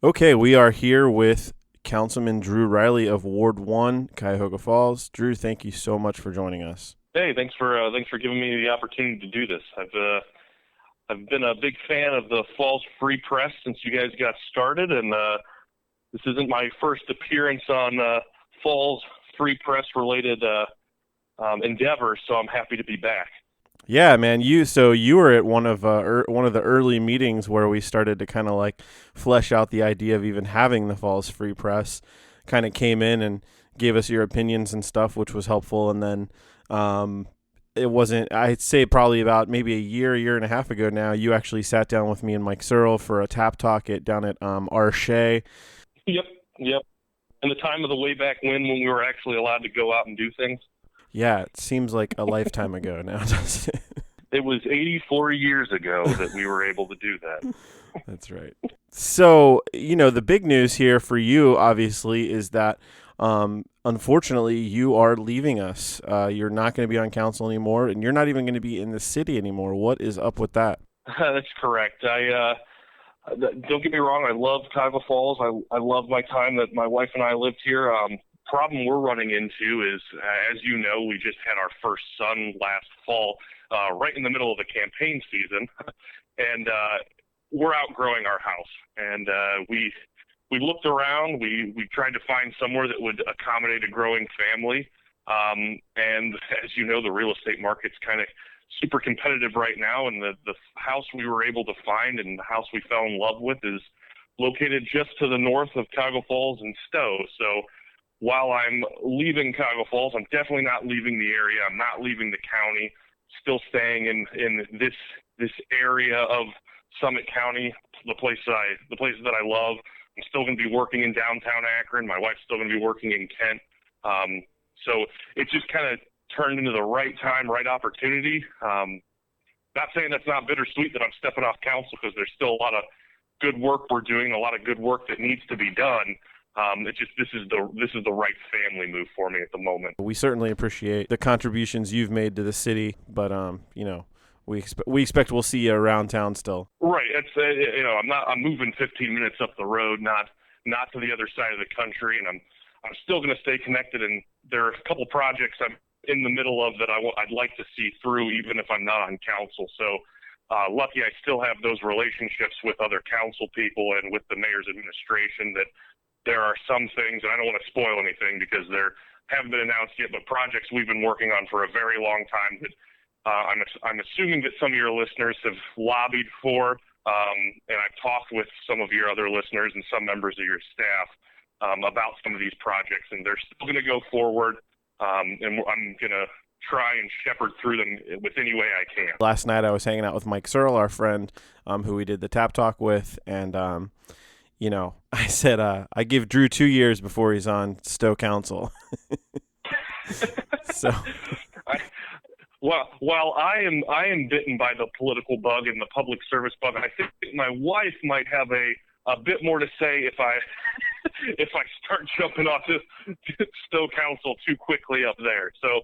Okay, we are here with Councilman Drew Reilly of Ward 1, Cuyahoga Falls. Drew, thank you so much for joining us. Hey, thanks for giving me the opportunity to do this. I've been a big fan of the Falls Free Press since you guys got started, and this isn't my first appearance on Falls Free Press related endeavors, so I'm happy to be back. Yeah, man, you were at one of the early meetings where we started to kind of like flesh out the idea of even having the Falls Free Press. Kind of came in and gave us your opinions and stuff, which was helpful. And then it wasn't. I'd say probably about maybe a year and a half ago now. You actually sat down with me and Mike Searle for a tap talk down at Arche. Yep, yep. In the time of the way back when we were actually allowed to go out and do things. Yeah, it seems like a lifetime ago now, doesn't it? It was 84 years ago that we were able to do that. That's right. So, the big news here for you, obviously, is that unfortunately you are leaving us. You're not going to be on council anymore, and you're not even going to be in the city anymore. What is up with that? That's correct. Don't get me wrong. I love Cuyahoga Falls. I love my time that my wife and I lived here. Problem we're running into is, as you know, we just had our first son last fall, right in the middle of the campaign season, and we're outgrowing our house. And we looked around. We tried to find somewhere that would accommodate a growing family. And as you know, the real estate market's kind of super competitive right now, and the house we were able to find and the house we fell in love with is located just to the north of Cuyahoga Falls and Stowe. So while I'm leaving Cuyahoga Falls, I'm definitely not leaving the area. I'm not leaving the county. Still staying in this area of Summit County, the places that I love. I'm still going to be working in downtown Akron. My wife's still going to be working in Kent. So it just kind of turned into the right time, right opportunity. Not saying that's not bittersweet that I'm stepping off council, because there's still a lot of good work we're doing, a lot of good work that needs to be done. It's just this is the right family move for me at the moment. We certainly appreciate the contributions you've made to the city, but we expect we'll see you around town still. Right. It's I'm moving 15 minutes up the road, not to the other side of the country, and I'm still going to stay connected. And there are a couple projects I'm in the middle of that I'd like to see through, even if I'm not on council. So lucky I still have those relationships with other council people and with the mayor's administration, that there are some things, and I don't want to spoil anything because there haven't been announced yet, but projects we've been working on for a very long time that I'm assuming that some of your listeners have lobbied for, and I've talked with some of your other listeners and some members of your staff about some of these projects, and they're still going to go forward, and I'm going to try and shepherd through them with any way I can. Last night I was hanging out with Mike Searle, our friend, who we did the tap talk with, and I said I give Drew 2 years before he's on Stowe Council. So, while I am bitten by the political bug and the public service bug, I think my wife might have a bit more to say if I if I start jumping off this Stowe Council too quickly up there. So,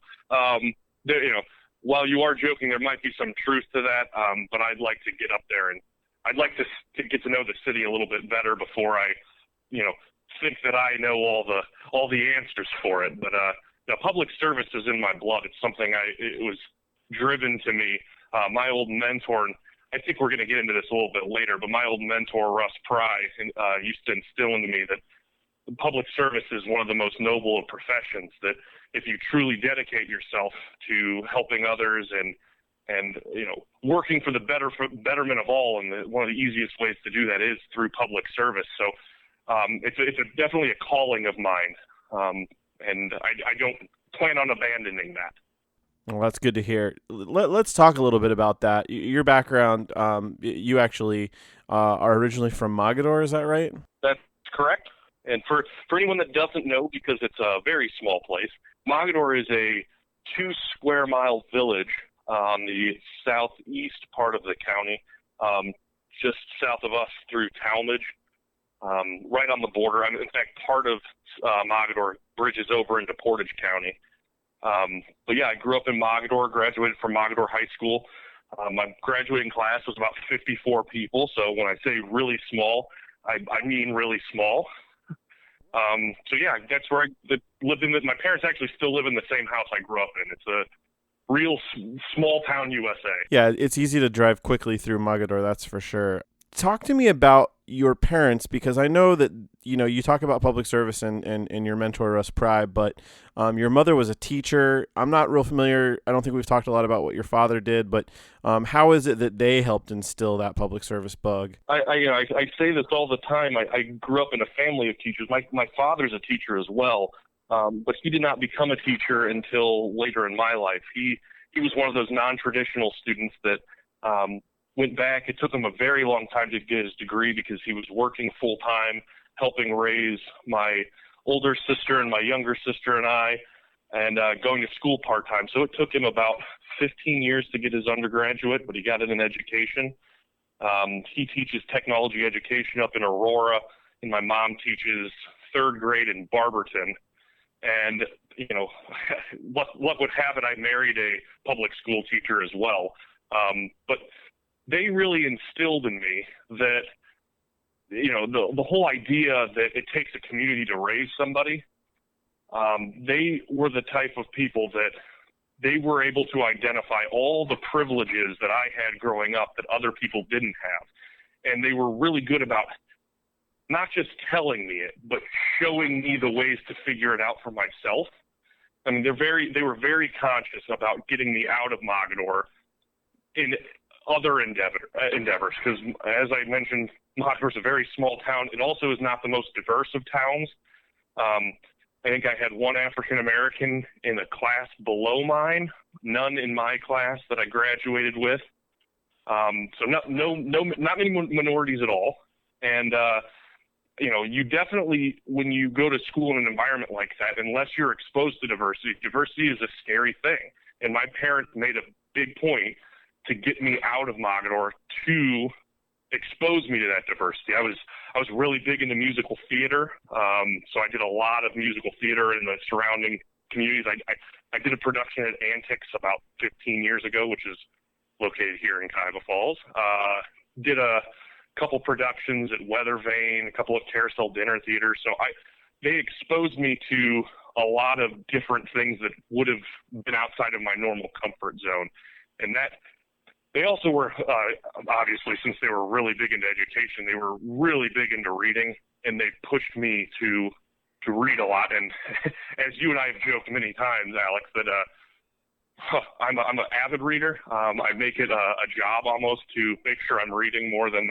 while you are joking, there might be some truth to that, but I'd like to get up there, and I'd like to get to know the city a little bit better before I, think that I know all the answers for it. But public service is in my blood. It's something it was driven to me. My old mentor, and I think we're going to get into this a little bit later, but my old mentor, Russ Pry, used to instill into me that public service is one of the most noble of professions, that if you truly dedicate yourself to helping others and working for the betterment of all, and one of the easiest ways to do that is through public service. So it's definitely a calling of mine, and I don't plan on abandoning that. well, that's good to hear. Let's talk a little bit about that. Your background, you actually are originally from Mogador, is that right? That's correct. And for anyone that doesn't know, because it's a very small place, Mogador is a 2 square mile village on the southeast part of the county, just south of us through Talmadge, right on the border. In fact, part of Mogador bridges over into Portage County. But yeah, I grew up in Mogador, graduated from Mogador High School. My graduating class was about 54 people. So when I say really small, I mean really small. So yeah, that's where I lived in. My parents actually still live in the same house I grew up in. It's a real small town USA. Yeah, it's easy to drive quickly through Mogador, that's for sure. Talk to me about your parents, because I know that, you talk about public service and your mentor, Russ Pry, but your mother was a teacher. I'm not real familiar. I don't think we've talked a lot about what your father did, but how is it that they helped instill that public service bug? I say this all the time. I grew up in a family of teachers. My father's a teacher as well, but he did not become a teacher until later in my life. He was one of those non-traditional students that went back. It took him a very long time to get his degree because he was working full-time, helping raise my older sister and my younger sister and I, and going to school part-time. So it took him about 15 years to get his undergraduate, but he got it in education. He teaches technology education up in Aurora, and my mom teaches third grade in Barberton. And, what would have it, I married a public school teacher as well. But they really instilled in me that, the whole idea that it takes a community to raise somebody. They were the type of people that they were able to identify all the privileges that I had growing up that other people didn't have. And they were really good about not just telling me it, but showing me the ways to figure it out for myself. I mean, they were very conscious about getting me out of Mogador in other endeavors, because as I mentioned, Mogador is a very small town. It also is not the most diverse of towns. I think I had one African American in a class below mine, none in my class that I graduated with. So not many minorities at all. And you definitely, when you go to school in an environment like that, unless you're exposed to diversity is a scary thing. And my parents made a big point to get me out of Mogador to expose me to that diversity. I was really big into musical theater, so I did a lot of musical theater in the surrounding communities. I did a production at Antics about 15 years ago, which is located here in Cuyahoga Falls. Did a couple productions at Weather Vane, a couple of Carousel Dinner Theaters. So they exposed me to a lot of different things that would have been outside of my normal comfort zone. And that they also were, obviously, since they were really big into education, they were really big into reading, and they pushed me to read a lot. And as you and I have joked many times, Alex, that I'm an avid reader. I make it a job almost to make sure I'm reading more than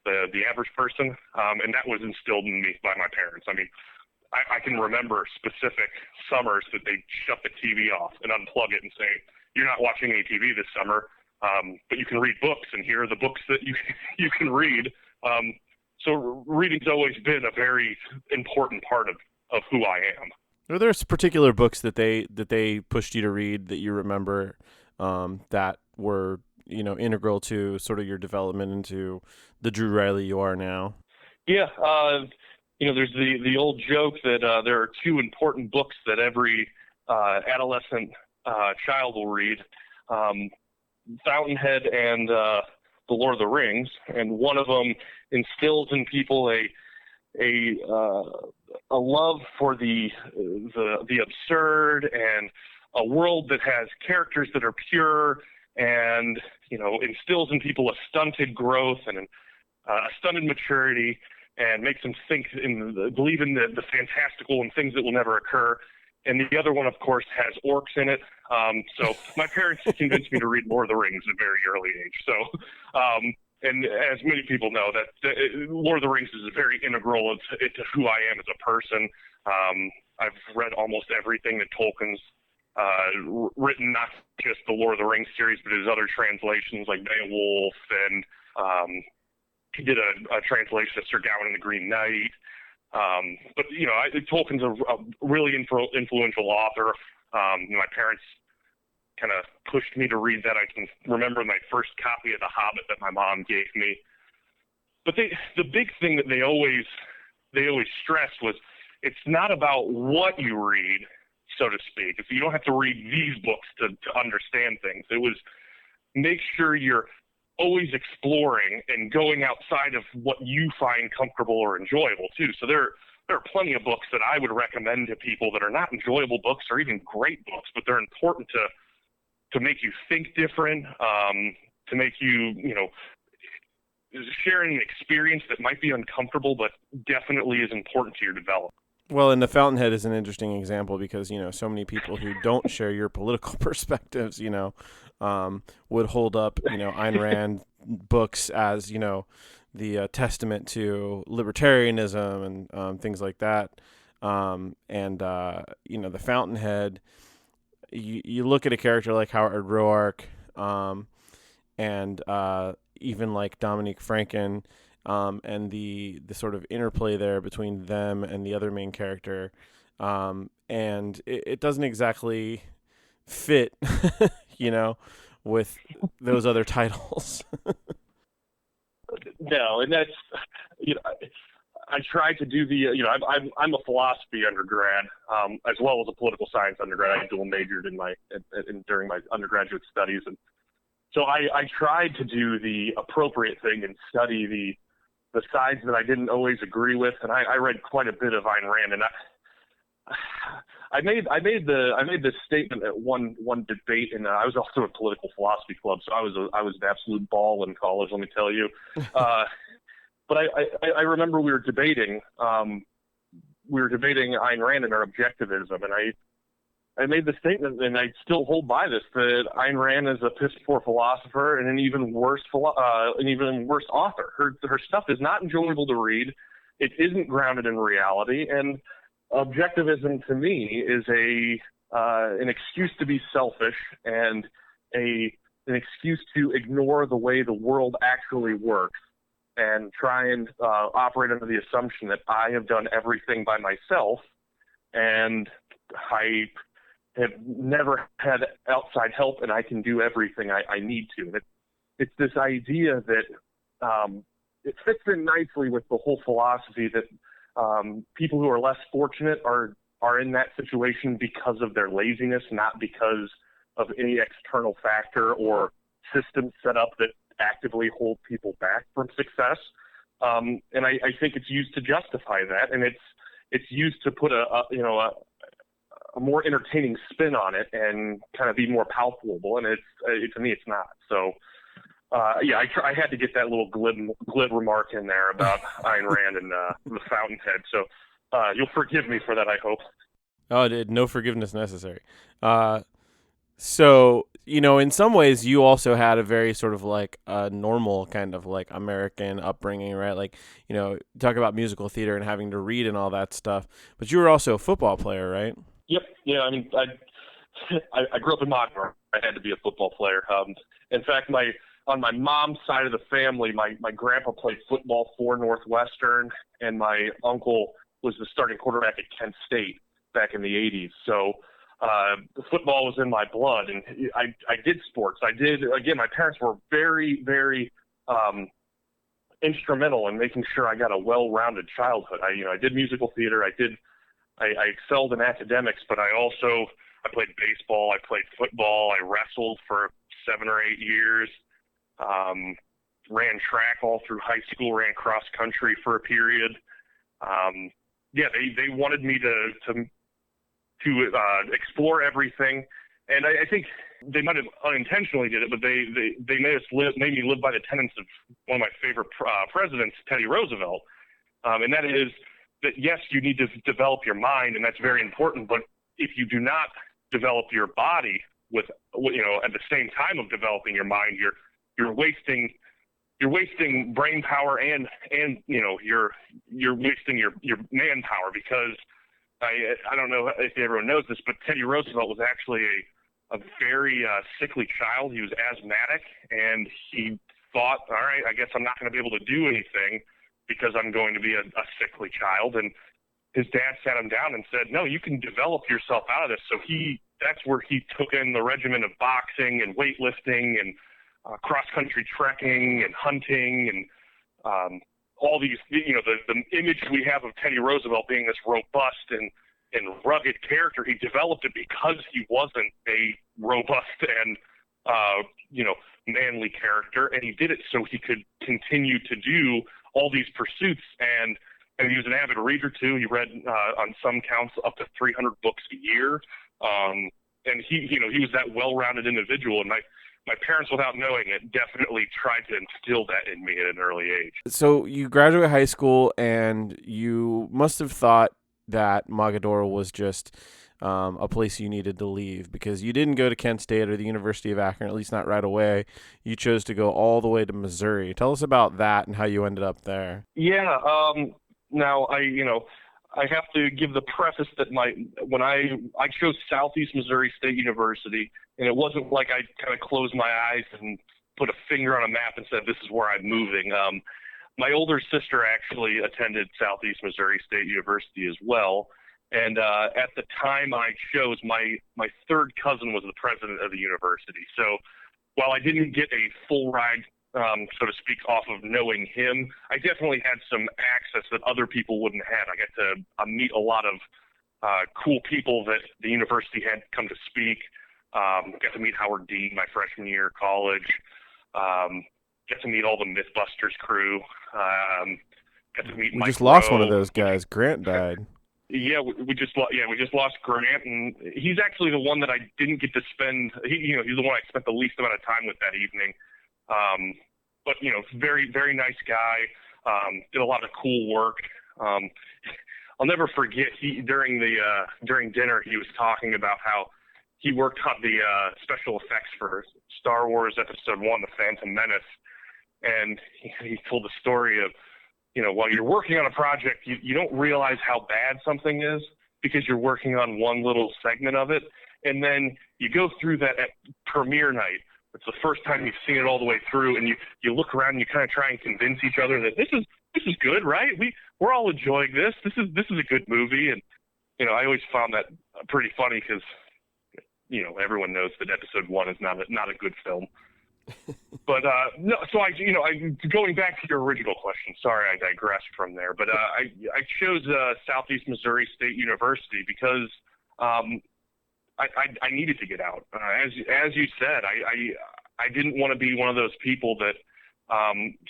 the average person, and that was instilled in me by my parents. I mean, I can remember specific summers that they shut the TV off and unplug it and say, "You're not watching any TV this summer, but you can read books, and here are the books that you can read." So reading's always been a very important part of who I am. Are there particular books that they pushed you to read that you remember that were integral to sort of your development into the Drew Reilly you are now? Yeah, there's the old joke that there are two important books that every adolescent child will read: Fountainhead and The Lord of the Rings, and one of them instills in people a love for the absurd and a world that has characters that are pure, and instills in people a stunted growth and a stunted maturity, and makes them believe in the fantastical and things that will never occur. And the other one, of course, has orcs in it. So my parents convinced me to read Lord of the Rings at a very early age. So, and as many people know, that Lord of the Rings is very integral into who I am as a person. I've read almost everything that Tolkien's written, not just the Lord of the Rings series, but his other translations like Beowulf, and he did a translation of Sir Gawain and the Green Knight. But Tolkien's a really influential author. My parents kind of pushed me to read that. I can remember my first copy of The Hobbit that my mom gave me. But the big thing that they always stressed was, it's not about what you read, so to speak. You don't have to read these books to understand things. It was, make sure you're always exploring and going outside of what you find comfortable or enjoyable too. So there are plenty of books that I would recommend to people that are not enjoyable books or even great books, but they're important to make you think different, to make you, sharing an experience that might be uncomfortable, but definitely is important to your development. Well, and the Fountainhead is an interesting example because, so many people who don't share your political perspectives, would hold up, Ayn Rand books as, the testament to libertarianism and things like that. The Fountainhead, you look at a character like Howard Roark, and even like Dominique Franken, and the sort of interplay there between them and the other main character, and it doesn't exactly fit, with those other titles. No, and that's, I tried to do the, I'm a philosophy undergrad, as well as a political science undergrad. I dual majored during my undergraduate studies, and so I tried to do the appropriate thing and study the sides that I didn't always agree with, and I read quite a bit of Ayn Rand, and I made this statement at one debate, and I was also in a political philosophy club, so I was an absolute ball in college, let me tell you. But I remember we were debating Ayn Rand and her objectivism, and I made the statement, and I still hold by this, that Ayn Rand is a piss-poor philosopher and an even worse author. Her stuff is not enjoyable to read. It isn't grounded in reality, and objectivism to me is an excuse to be selfish and an excuse to ignore the way the world actually works and try and operate under the assumption that I have done everything by myself and I have never had outside help and I can do everything I need to. It's this idea that it fits in nicely with the whole philosophy that people who are less fortunate are in that situation because of their laziness, not because of any external factor or system set up that actively hold people back from success. And I think it's used to justify that, and it's used to put a more entertaining spin on it and kind of be more palpable. And to me, it's not. So. I had to get that little glib remark in there about Ayn Rand and the Fountainhead. So you'll forgive me for that, I hope. Oh, no forgiveness necessary. So, in some ways, you also had a very sort of like a normal kind of like American upbringing, right? Like, talk about musical theater and having to read and all that stuff. But you were also a football player, right? Yep. Yeah, I mean, I grew up in Montverde. I had to be a football player. In fact, on my mom's side of the family, my grandpa played football for Northwestern, and my uncle was the starting quarterback at Kent State back in the 80s. So the football was in my blood, and I did sports. Again, my parents were very, very instrumental in making sure I got a well-rounded childhood. I did musical theater. I excelled in academics, but I played baseball. I played football. I wrestled for 7 or 8 years. Ran track all through high school, ran cross country for a period. They wanted me to explore everything, and I think they might have unintentionally did it, but they made me live by the tenets of one of my favorite presidents, Teddy Roosevelt, and that is that yes, you need to develop your mind, and that's very important. But if you do not develop your body at the same time of developing your mind, you're wasting brain power and you're wasting your manpower, because I don't know if everyone knows this, but Teddy Roosevelt was actually a very sickly child. He was asthmatic, and he thought, all right, I guess I'm not going to be able to do anything because I'm going to be a sickly child. And his dad sat him down and said, no, you can develop yourself out of this. So that's where he took in the regimen of boxing and weightlifting and cross-country trekking and hunting and all these, the image we have of Teddy Roosevelt being this robust and rugged character, he developed it because he wasn't a robust and manly character, and he did it so he could continue to do all these pursuits. And he was an avid reader too. He read on some counts up to 300 books a year. And he was that well-rounded individual. And my parents, without knowing it, definitely tried to instill that in me at an early age. So you graduate high school, and you must have thought that Mogadore was just a place you needed to leave, because you didn't go to Kent State or the University of Akron, at least not right away. You chose to go all the way to Missouri. Tell us about that and how you ended up there. Yeah. Now I have to give the preface that when I chose Southeast Missouri State University, and it wasn't like I kind of closed my eyes and put a finger on a map and said, this is where I'm moving. My older sister actually attended Southeast Missouri State University as well. And at the time I chose, my third cousin was the president of the university. So while I didn't get a full ride, so to speak, off of knowing him, I definitely had some access that other people wouldn't have. I got to meet a lot of cool people that the university had come to speak. Got to meet Howard Dean my freshman year of college. Got to meet all the Mythbusters crew. Got to meet we Mike just lost Rowe, one of those guys. Grant died. Yeah, we just lost Grant, and he's actually the one that I didn't get to spend. He's the one I spent the least amount of time with that evening. But very, very nice guy. Did a lot of cool work. I'll never forget. During dinner, he was talking about how he worked on the special effects for Star Wars Episode 1, The Phantom Menace, and he told the story of, while you're working on a project, you don't realize how bad something is because you're working on one little segment of it, and then you go through that at premiere night. It's the first time you've seen it all the way through, and you look around and you kind of try and convince each other that this is good, right? We're all enjoying this. This is a good movie, and I always found that pretty funny because everyone knows that Episode 1 is not a good film. But no, so I going back to your original question. Sorry, I digressed from there. But I chose Southeast Missouri State University because I needed to get out. As you said, I didn't want to be one of those people that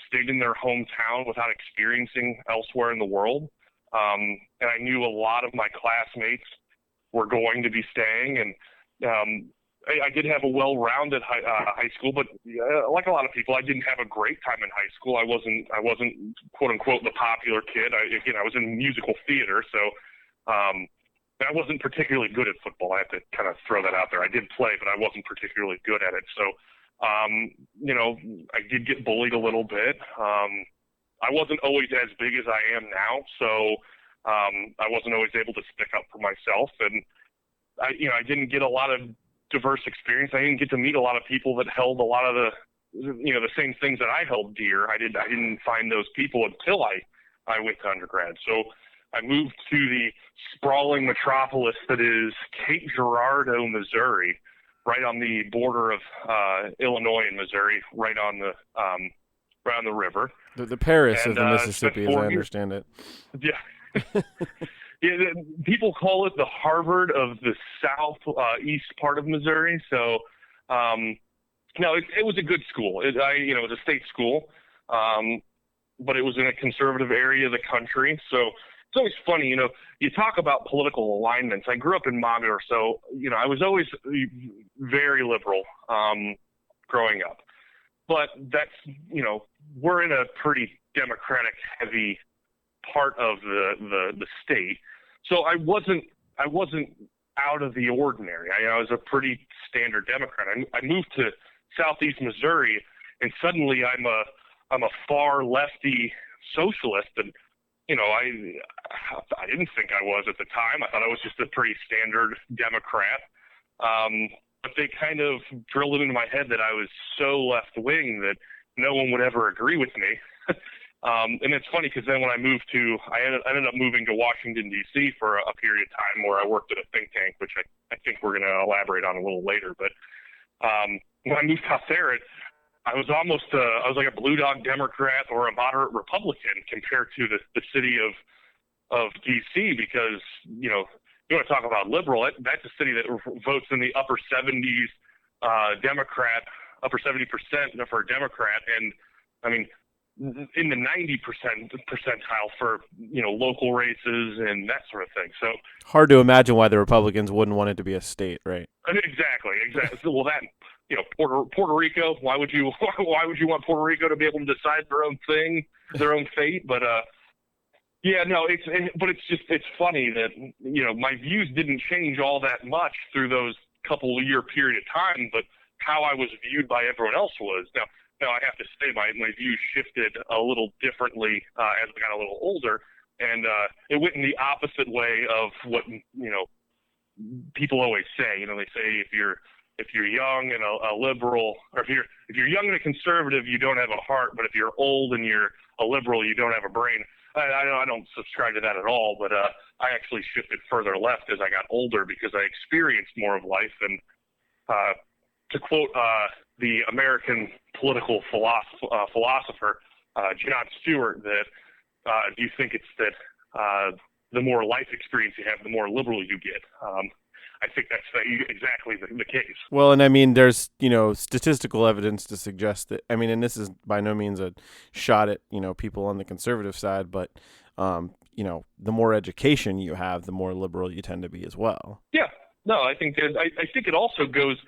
stayed in their hometown without experiencing elsewhere in the world. And I knew a lot of my classmates were going to be staying, and I did have a well-rounded high school, but like a lot of people, I didn't have a great time in high school. I wasn't quote unquote the popular kid. I was in musical theater, so I wasn't particularly good at football. I have to kind of throw that out there. I did play, but I wasn't particularly good at it. So I did get bullied a little bit. I wasn't always as big as I am now, so I wasn't always able to stick up for myself, and I didn't get a lot of diverse experience. I didn't get to meet a lot of people that held a lot of the same things that I held dear. I didn't find those people until I went to undergrad. So I moved to the sprawling metropolis that is Cape Girardeau, Missouri, right on the border of Illinois and Missouri, right on the river. The Paris of the Mississippi, as I understand it. Yeah. Yeah, people call it the Harvard of the southeast part of Missouri. So, no, it was a good school. It was a state school, but it was in a conservative area of the country. So it's always funny, you talk about political alignments. I grew up in Mogadore, so I was always very liberal growing up. But that's we're in a pretty Democratic heavy part of the state. So I wasn't out of the ordinary. I was a pretty standard Democrat. I moved to Southeast Missouri, and suddenly I'm a far lefty socialist, and I didn't think I was at the time. I thought I was just a pretty standard Democrat. But they kind of drilled it into my head that I was so left wing that no one would ever agree with me. And it's funny because then when I ended up moving to Washington, D.C. for a period of time where I worked at a think tank, which I think we're going to elaborate on a little later. But when I moved out there, I was like a blue dog Democrat or a moderate Republican compared to the city of D.C. because, you want to talk about liberal, that's a city that votes in the upper 70s Democrat, upper 70% for a Democrat, and I mean, in the 90% percentile for local races and that sort of thing. So hard to imagine why the Republicans wouldn't want it to be a state, right? Exactly. So, well, that Puerto Rico. Why would you want Puerto Rico to be able to decide their own thing, their own fate? But yeah, no, it's funny that my views didn't change all that much through those couple year period of time, but how I was viewed by everyone else was. Now I have to say my views shifted a little differently as I got a little older, and it went in the opposite way of what people always say. They say if you're young and a liberal, or if you're young and a conservative, you don't have a heart, but if you're old and you're a liberal, you don't have a brain. I don't subscribe to that at all, but I actually shifted further left as I got older because I experienced more of life. And to quote the American political philosopher John Stewart, that do you think it's that the more life experience you have, the more liberal you get? I think that's exactly the case. Well, and I mean, there's, statistical evidence to suggest that, and this is by no means a shot at, people on the conservative side, but, the more education you have, the more liberal you tend to be as well. Yeah, no, I think it also goes,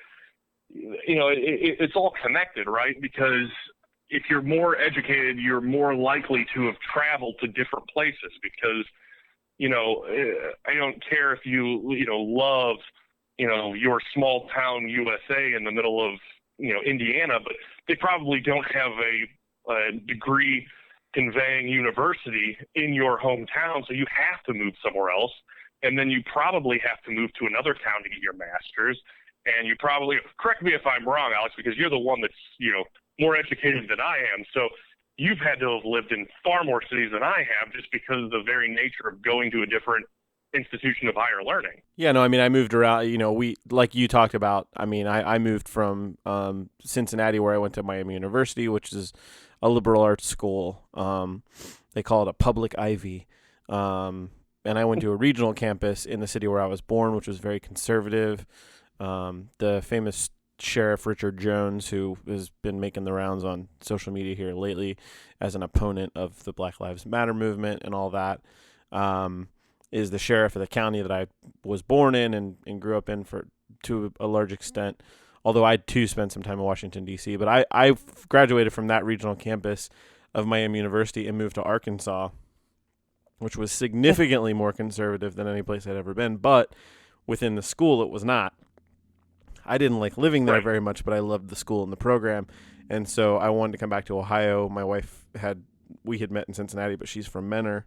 it's all connected, right? Because if you're more educated, you're more likely to have traveled to different places because, I don't care if you love, your small town USA in the middle of, Indiana, but they probably don't have a degree conveying university in your hometown. So you have to move somewhere else. And then you probably have to move to another town to get your master's. And you probably, correct me if I'm wrong, Alex, because you're the one that's, more educated than I am. So you've had to have lived in far more cities than I have just because of the very nature of going to a different institution of higher learning. Yeah, no, I moved around, we, like you talked about, I moved from Cincinnati, where I went to Miami University, which is a liberal arts school. They call it a public Ivy. And I went to a regional campus in the city where I was born, which was very conservative. The famous Sheriff Richard Jones, who has been making the rounds on social media here lately as an opponent of the Black Lives Matter movement and all that, is the sheriff of the county that I was born in and grew up in to a large extent, although I too spent some time in Washington, D.C. But I graduated from that regional campus of Miami University and moved to Arkansas, which was significantly more conservative than any place I'd ever been. But within the school, it was not. I didn't like living there very much, but I loved the school and the program. And so I wanted to come back to Ohio. My wife we had met in Cincinnati, but she's from Mentor.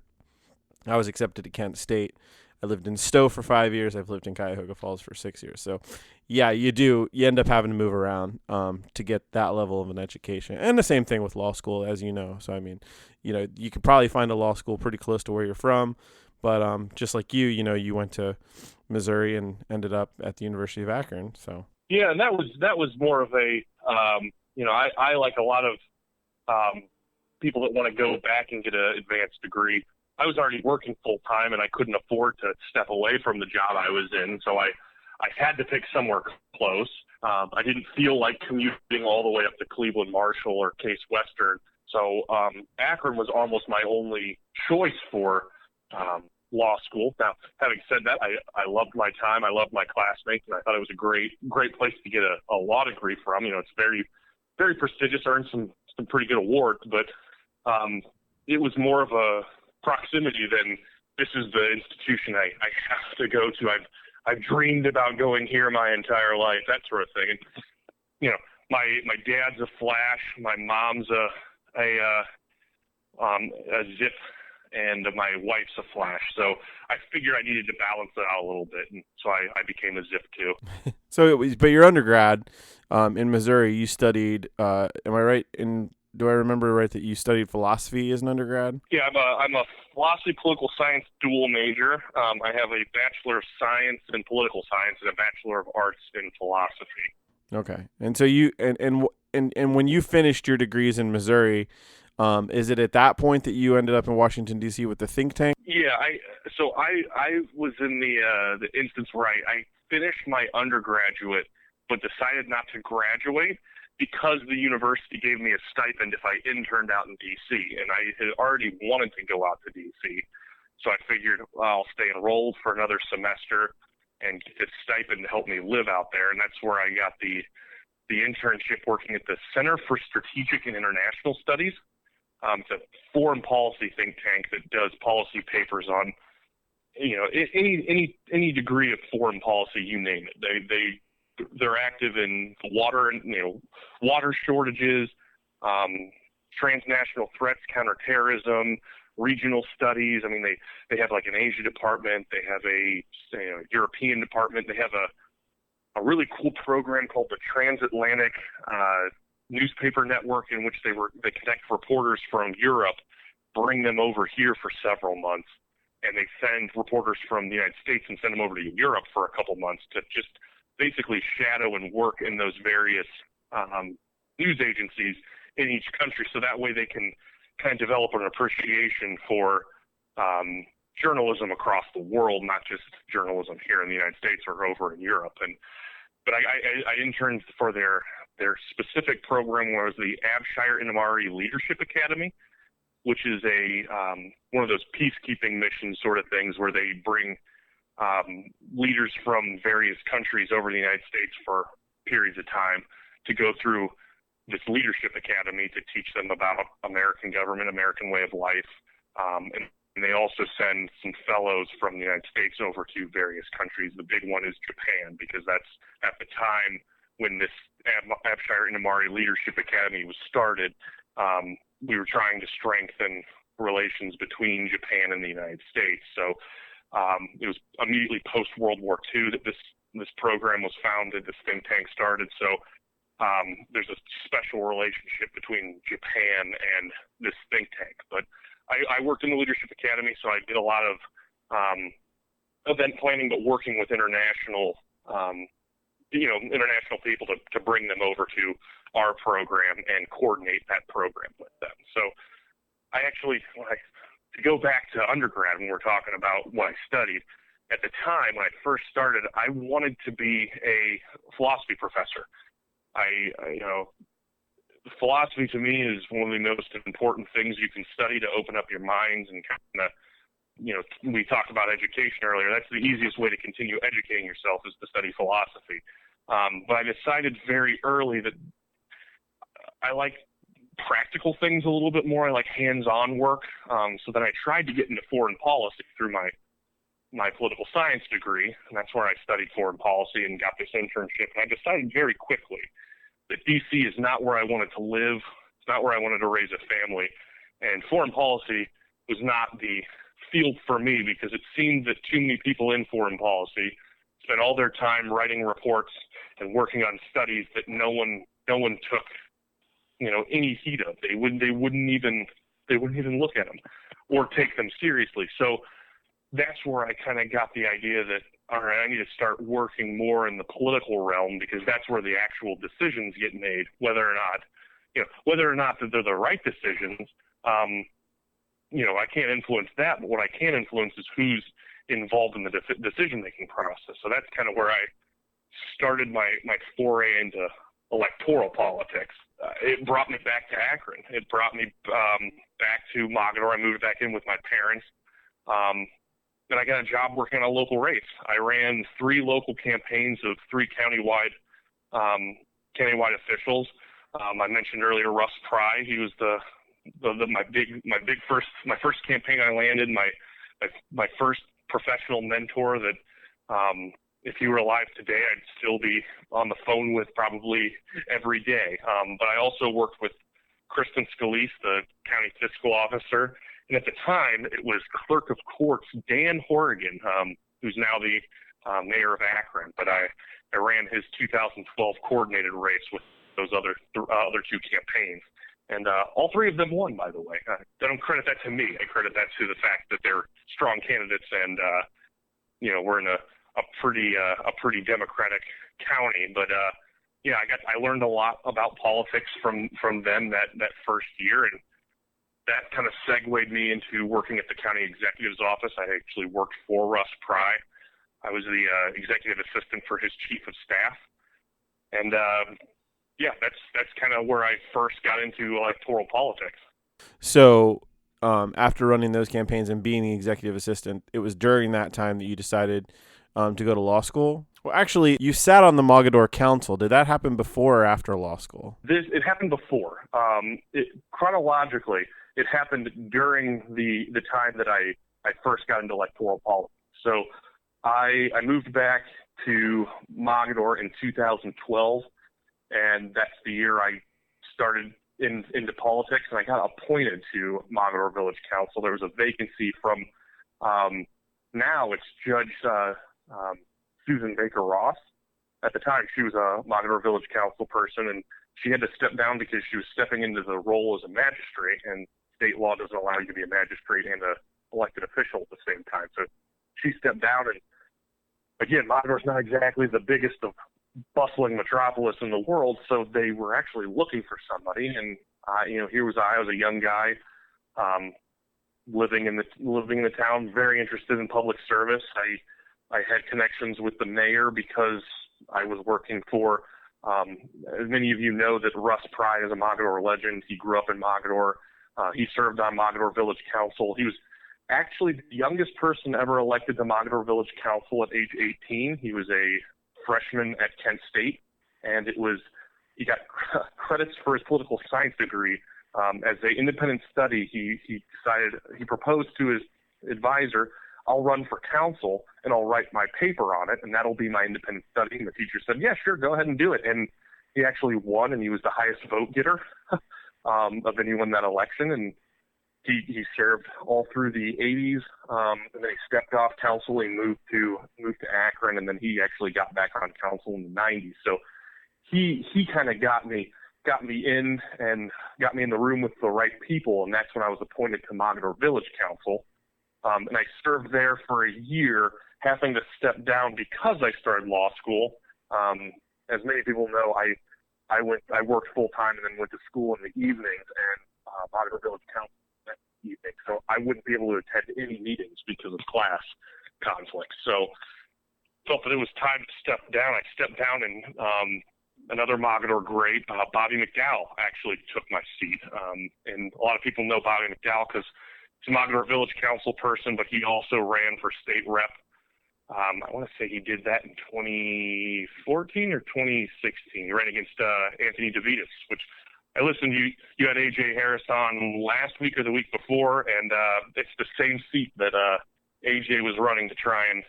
I was accepted to Kent State. I lived in Stowe for 5 years. I've lived in Cuyahoga Falls for 6 years. So yeah, you end up having to move around to get that level of an education. And the same thing with law school, as you know. So, you could probably find a law school pretty close to where you're from. But just like you went to Missouri and ended up at the University of Akron. So yeah, and that was more of a I like a lot of people that want to go back and get an advanced degree. I was already working full time and I couldn't afford to step away from the job I was in, so I had to pick somewhere close. I didn't feel like commuting all the way up to Cleveland Marshall or Case Western, so Akron was almost my only choice for law school. Now, having said that, I loved my time. I loved my classmates, and I thought it was a great place to get a law degree from. It's very, very prestigious, earned some pretty good awards, but it was more of a proximity than this is the institution I have to go to. I've dreamed about going here my entire life, that sort of thing. And, my dad's a Flash, my mom's a Zip, and my wife's a Flash. So I figured I needed to balance it out a little bit, and so I became a Zip too. But your undergrad in Missouri, you studied. Am I right? Do I remember right that you studied philosophy as an undergrad? Yeah, I'm a philosophy political science dual major. I have a Bachelor of Science in Political Science and a Bachelor of Arts in Philosophy. Okay, and so you and when you finished your degrees in Missouri. Is it at that point that you ended up in Washington, D.C. with the think tank? Yeah, I was in the instance where I finished my undergraduate, but decided not to graduate because the university gave me a stipend if I interned out in D.C., and I had already wanted to go out to D.C., so I figured, well, I'll stay enrolled for another semester and get this stipend to help me live out there, and that's where I got the internship working at the Center for Strategic and International Studies. It's a foreign policy think tank that does policy papers on, any degree of foreign policy, you name it. They're active in water shortages, transnational threats, counterterrorism, regional studies. I mean, they have like an Asia department. They have a European department. They have a really cool program called the Transatlantic Newspaper Network, in which they connect reporters from Europe, bring them over here for several months, and they send reporters from the United States and send them over to Europe for a couple months to just basically shadow and work in those various news agencies in each country, so that way they can kind of develop an appreciation for journalism across the world, not just journalism here in the United States or over in Europe. But I interned for their specific program, was the Abshire Inamari Leadership Academy, which is one of those peacekeeping mission sort of things where they bring leaders from various countries over the United States for periods of time to go through this leadership academy to teach them about American government, American way of life. And they also send some fellows from the United States over to various countries. The big one is Japan, because that's at the time when this Abshire Inamari Leadership Academy was started. We were trying to strengthen relations between Japan and the United States. So it was immediately post-World War II that this program was founded, this think tank started. So there's a special relationship between Japan and this think tank. But I worked in the Leadership Academy, so I did a lot of event planning, but working with international people to bring them over to our program and coordinate that program with them. So to go back to undergrad, when we're talking about what I studied, at the time when I first started, I wanted to be a philosophy professor. Philosophy to me is one of the most important things you can study to open up your minds and kind of, we talked about education earlier. That's the easiest way to continue educating yourself, is to study philosophy. But I decided very early that I like practical things a little bit more. I like hands-on work. So then I tried to get into foreign policy through my political science degree, and that's where I studied foreign policy and got this internship. And I decided very quickly that D.C. is not where I wanted to live. It's not where I wanted to raise a family. And foreign policy was not the field for me, because it seemed that too many people in foreign policy spent all their time writing reports and working on studies that no one took, any heed of. They wouldn't even look at them or take them seriously. So that's where I kind of got the idea that, all right, I need to start working more in the political realm, because that's where the actual decisions get made, whether or not that they're the right decisions. I can't influence that, but what I can influence is who's involved in the decision-making process. So that's kind of where I started my foray into electoral politics. It brought me back to Akron. It brought me back to Mogador. I moved back in with my parents. And I got a job working on a local race. I ran 3 local campaigns of 3 countywide officials. I mentioned earlier Russ Pry. He was my first campaign I landed, my first professional mentor that if he were alive today, I'd still be on the phone with probably every day. But I also worked with Kristen Scalise, the county fiscal officer. And at the time, it was Clerk of Courts Dan Horrigan, who's now the mayor of Akron. But I ran his 2012 coordinated race with those other 2 campaigns. And all 3 of them won, by the way. I don't credit that to me. I credit that to the fact that they're strong candidates, and we're in a pretty democratic county. But I learned a lot about politics from them that first year, and that kind of segued me into working at the county executive's office. I actually worked for Russ Pry. I was the executive assistant for his chief of staff. And yeah, that's kind of where I first got into electoral politics. So, after running those campaigns and being the executive assistant, it was during that time that you decided to go to law school. Well, actually, you sat on the Mogador Council. Did that happen before or after law school? It happened before. Chronologically, it happened during the time that I first got into electoral politics. So I moved back to Mogador in 2012, and that's the year I started into politics, and I got appointed to Mogador Village Council. There was a vacancy from now it's Judge Susan Baker Ross. At the time, she was a Mogador Village Council person, and she had to step down because she was stepping into the role as a magistrate, and state law doesn't allow you to be a magistrate and an elected official at the same time. So she stepped down, and again, Mogador's not exactly the biggest of bustling metropolis in the world, so they were actually looking for somebody. And here was I was a young guy, living in the town, very interested in public service. I had connections with the mayor because I was working for, as many of you know, that Russ Pride is a Mogador legend. He grew up in Mogador. He served on Mogador Village Council. He was actually the youngest person ever elected to Mogador Village Council at age 18. He was a freshman at Kent State, and he got credits for his political science degree. As an independent study, he proposed to his advisor, I'll run for council and I'll write my paper on it, and that'll be my independent study. And the teacher said, yeah, sure, go ahead and do it. And he actually won, and he was the highest vote getter of anyone in that election. And he served all through the 80s, and then he stepped off council. He moved to Akron, and then he actually got back on council in the 90s. So he kind of got me in and got me in the room with the right people, and that's when I was appointed to Mogador Village Council. And I served there for a year, having to step down because I started law school. As many people know, I worked full time and then went to school in the evenings, and Mogador Village Council that evening, so I wouldn't be able to attend any meetings because of class conflicts. So felt that it was time to step down. I stepped down, and another Mogador great, Bobby McDowell, actually took my seat. And a lot of people know Bobby McDowell because he's a Mogador Village Council person, but he also ran for state rep. I want to say he did that in 2014 or 2016. He ran against Anthony DeVitas, which I listened to. You had AJ Harris on last week or the week before, and it's the same seat that AJ was running to try and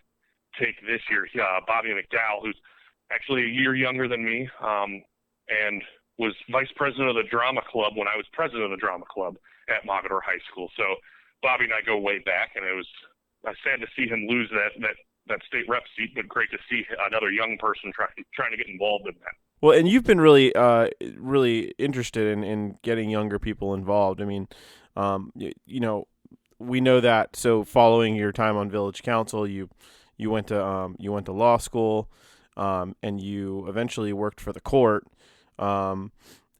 take this year. Bobby McDowell, who's actually a year younger than me, and was vice president of the drama club when I was president of the drama club at Mogador High School. So Bobby and I go way back, and it was sad to see him lose that state rep seat, but great to see another young person trying to get involved in that. Well, and you've been really interested in getting younger people involved. I mean, we know that. So following your time on Village Council, you went to law school, and you eventually worked for the court, and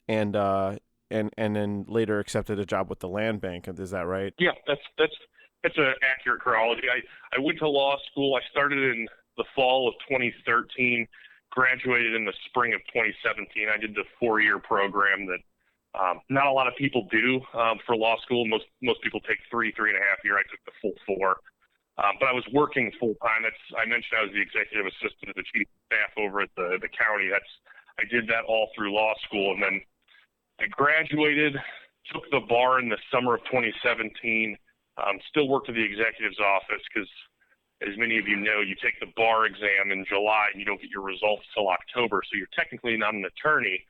then later accepted a job with the land bank. Is that right? Yeah, that's an accurate chronology. I went to law school. I started in the fall of 2013, graduated in the spring of 2017. I did the 4-year program that not a lot of people do for law school. Most people take 3.5 years. I took the full 4. But I was working full time. I mentioned I was the executive assistant to the chief of staff over at the county. I did that all through law school, and then I graduated, took the bar in the summer of 2017. Still worked at the executive's office because, as many of you know, you take the bar exam in July and you don't get your results till October. So you're technically not an attorney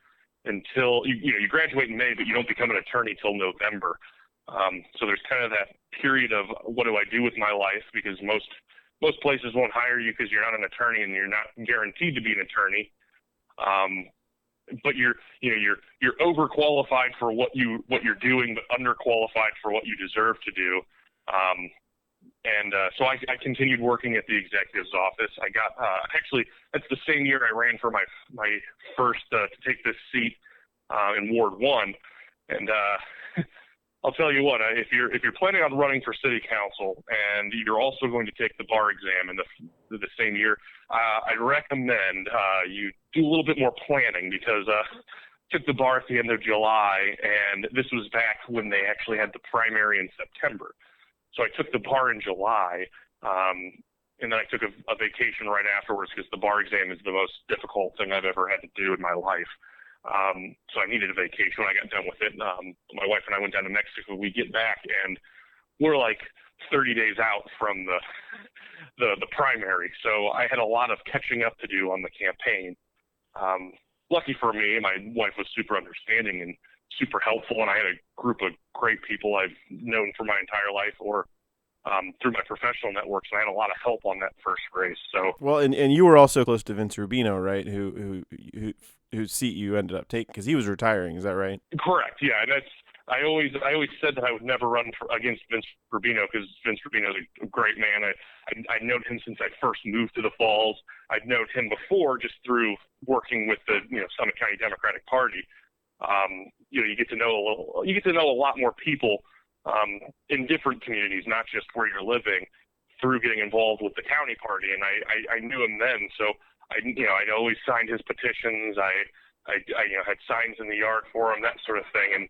until you graduate in May, but you don't become an attorney till November. So there's kind of that period of what do I do with my life, because most places won't hire you because you're not an attorney and you're not guaranteed to be an attorney. But you're overqualified for what you're doing, but underqualified for what you deserve to do. So I continued working at the executive's office. I got actually that's the same year I ran for my first to take this seat in Ward 1, and I'll tell you what. If you're planning on running for city council and you're also going to take the bar exam in the same year, I'd recommend you do a little bit more planning because took the bar at the end of July, and this was back when they actually had the primary in September. So I took the bar in July, and then I took a vacation right afterwards because the bar exam is the most difficult thing I've ever had to do in my life. So I needed a vacation when I got done with it. My wife and I went down to Mexico. We get back, and we're like 30 days out from the primary. So I had a lot of catching up to do on the campaign. Lucky for me, my wife was super understanding and super helpful, and I had a group of great people I've known for my entire life or through my professional networks, and I had a lot of help on that first race. So well, and you were also close to Vince Rubino, right? Whose seat you ended up taking because he was retiring. Is that right? Correct. Yeah, and I always said that I would never run against Vince Rubino because Vince Rubino is a great man. I known him since I first moved to the Falls. I'd known him before just through working with the Summit County Democratic Party. You get to know a lot more people in different communities, not just where you're living, through getting involved with the county party. And I knew him then, so I'd always signed his petitions. I had signs in the yard for him, that sort of thing. And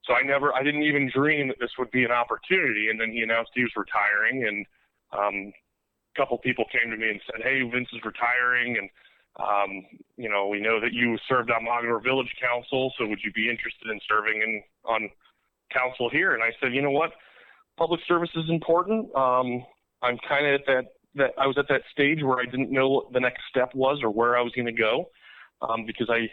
so I didn't even dream that this would be an opportunity. And then he announced he was retiring, and a couple people came to me and said, "Hey, Vince is retiring, and we know that you served on Mogador Village Council, so would you be interested in serving on council here?" And I said, you know what, public service is important. I'm kind of at that I was at that stage where I didn't know what the next step was or where I was going to go, because I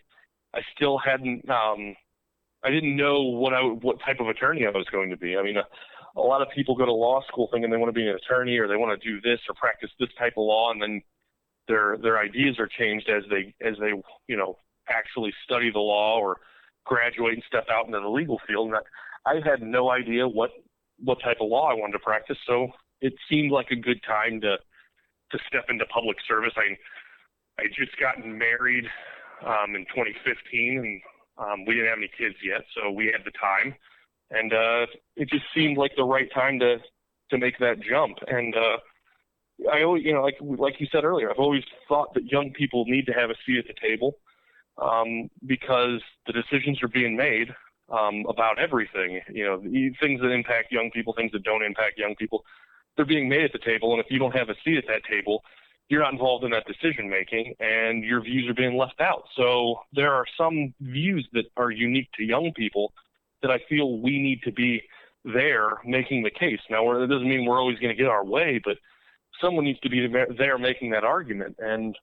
still hadn't I didn't know what type of attorney I was going to be. I mean, a lot of people go to law school thinking they want to be an attorney or they want to do this or practice this type of law, and then their ideas are changed as they actually study the law or graduate and step out into the legal field. And I had no idea what type of law I wanted to practice, so it seemed like a good time to step into public service. I just gotten married in 2015, and we didn't have any kids yet, so we had the time, and it just seemed like the right time to make that jump. And I always, like you said earlier, I've always thought that young people need to have a seat at the table, because the decisions are being made about everything. Things that impact young people, things that don't impact young people, they're being made at the table. And if you don't have a seat at that table, you're not involved in that decision making, and your views are being left out. So there are some views that are unique to young people that I feel we need to be there making the case. Now, it doesn't mean we're always going to get our way, but someone needs to be there making that argument. And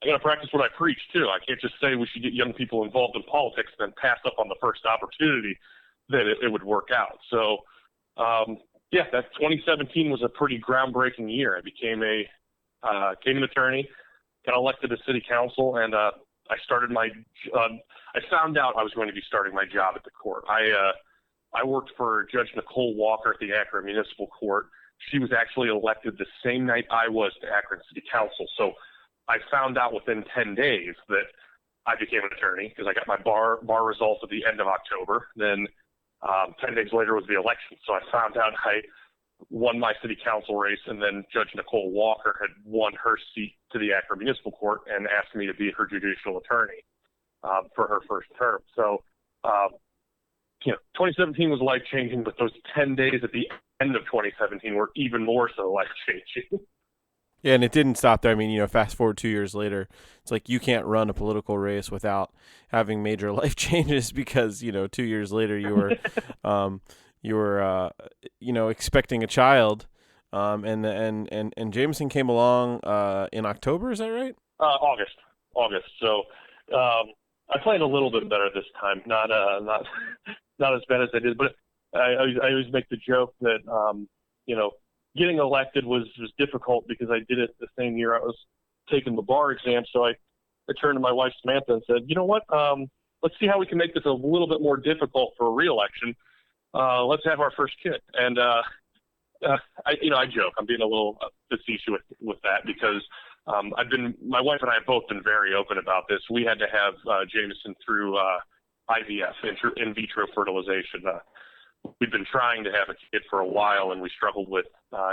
I got to practice what I preach too. I can't just say we should get young people involved in politics and then pass up on the first opportunity that it would work out. So, that 2017 was a pretty groundbreaking year. I became an attorney, got elected to city council, and I started I found out I was going to be starting my job at the court. I worked for Judge Nicole Walker at the Akron Municipal Court. She was actually elected the same night I was to Akron City Council. So I found out within 10 days that I became an attorney because I got my bar results at the end of October. Then 10 days later was the election. So I found out I won my city council race, and then Judge Nicole Walker had won her seat to the Akron Municipal Court and asked me to be her judicial attorney for her first term. So 2017 was life-changing, but those 10 days at the end of 2017 were even more so life-changing. Yeah, and it didn't stop there. I mean, fast forward 2 years later, it's like you can't run a political race without having major life changes because, 2 years later you were expecting a child, and Jameson came along in October. Is that right? August. So I played a little bit better this time, not as bad as I did, but I always make the joke that getting elected was difficult because I did it the same year I was taking the bar exam. So I turned to my wife Samantha and said, you know what? Let's see how we can make this a little bit more difficult for a re-election. Let's have our first kid. And I joke. I'm being a little facetious with that because my wife and I have both been very open about this. We had to have Jameson through IVF, in vitro fertilization. we'd been trying to have a kid for a while, and we struggled with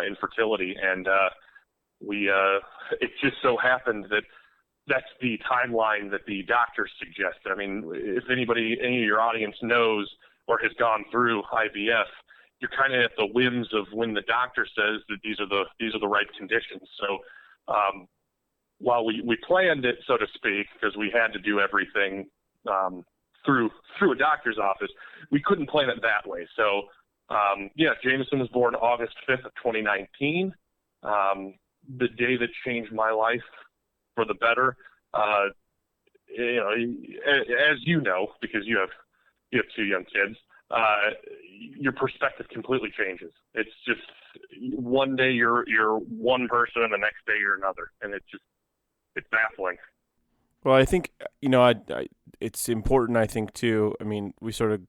infertility, and it just so happened that that's the timeline that the doctor suggested. I mean, if any of your audience knows or has gone through IVF, you're kind of at the whims of when the doctor says that these are the right conditions. So while we planned it, so to speak, because we had to do everything through a doctor's office, we couldn't plan it that way. So Jameson was born August 5th of 2019, the day that changed my life for the better. As you know, because you have two young kids, your perspective completely changes. It's just one day you're one person and the next day you're another, and it's baffling. Well, I think, it's important, I think, too. I mean, we sort of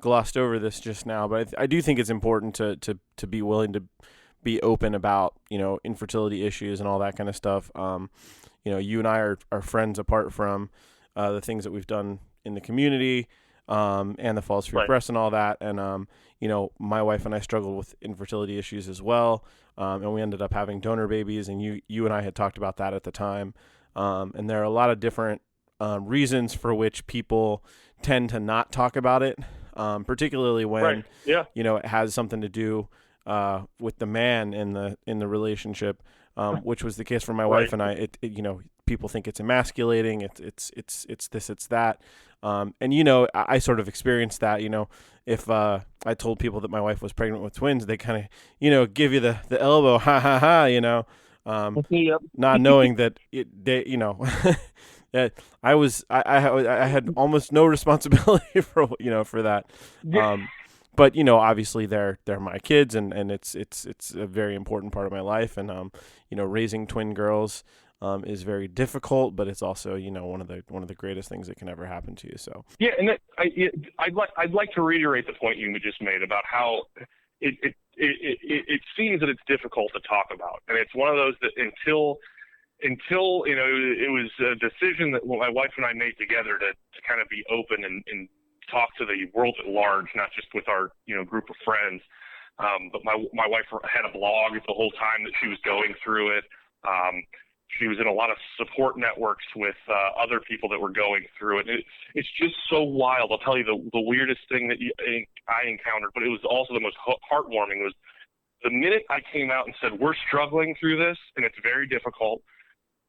glossed over this just now, but I do think it's important to be willing to be open about, infertility issues and all that kind of stuff. You and I are friends apart from the things that we've done in the community and the Falls Free Press and all that. And, my wife and I struggled with infertility issues as well. And we ended up having donor babies, and you and I had talked about that at the time. And there are a lot of different reasons for which people tend to not talk about it, particularly when, it has something to do with the man in the relationship, which was the case for my wife and I. People think it's emasculating. It's this, it's that. And, I sort of experienced that, if I told people that my wife was pregnant with twins, they kind of, give you the elbow, ha, ha, ha, not knowing that that I had almost no responsibility for that. But obviously they're my kids, and it's a very important part of my life, and raising twin girls is very difficult, but it's also one of the greatest things that can ever happen to you. So and I'd like to reiterate the point you just made about how it seems that it's difficult to talk about, and it's one of those that until it was a decision that my wife and I made together to kind of be open and talk to the world at large, not just with our group of friends. But my wife had a blog the whole time that she was going through it. She was in a lot of support networks with other people that were going through it. It's just so wild. I'll tell you the weirdest thing that I encountered, but it was also the most heartwarming, was the minute I came out and said, we're struggling through this and it's very difficult,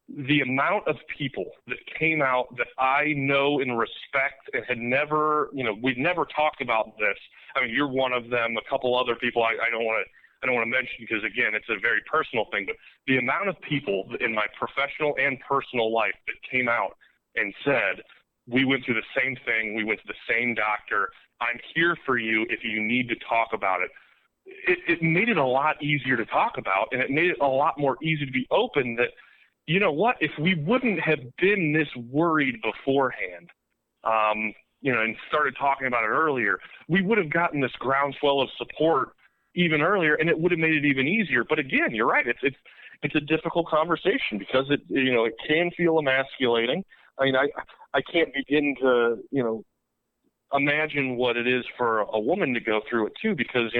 the amount of people that came out that I know and respect and had never, we'd never talked about this. I mean, you're one of them, a couple other people I don't want to mention because, again, it's a very personal thing, but the amount of people in my professional and personal life that came out and said, we went through the same thing, we went to the same doctor, I'm here for you if you need to talk about it. It made it a lot easier to talk about, and it made it a lot more easy to be open that, you know what, if we wouldn't have been this worried beforehand, and started talking about it earlier, we would have gotten this groundswell of support even earlier, and it would have made it even easier. But again, you're right. It's a difficult conversation because it can feel emasculating. I mean, I can't begin to, imagine what it is for a woman to go through it too, because,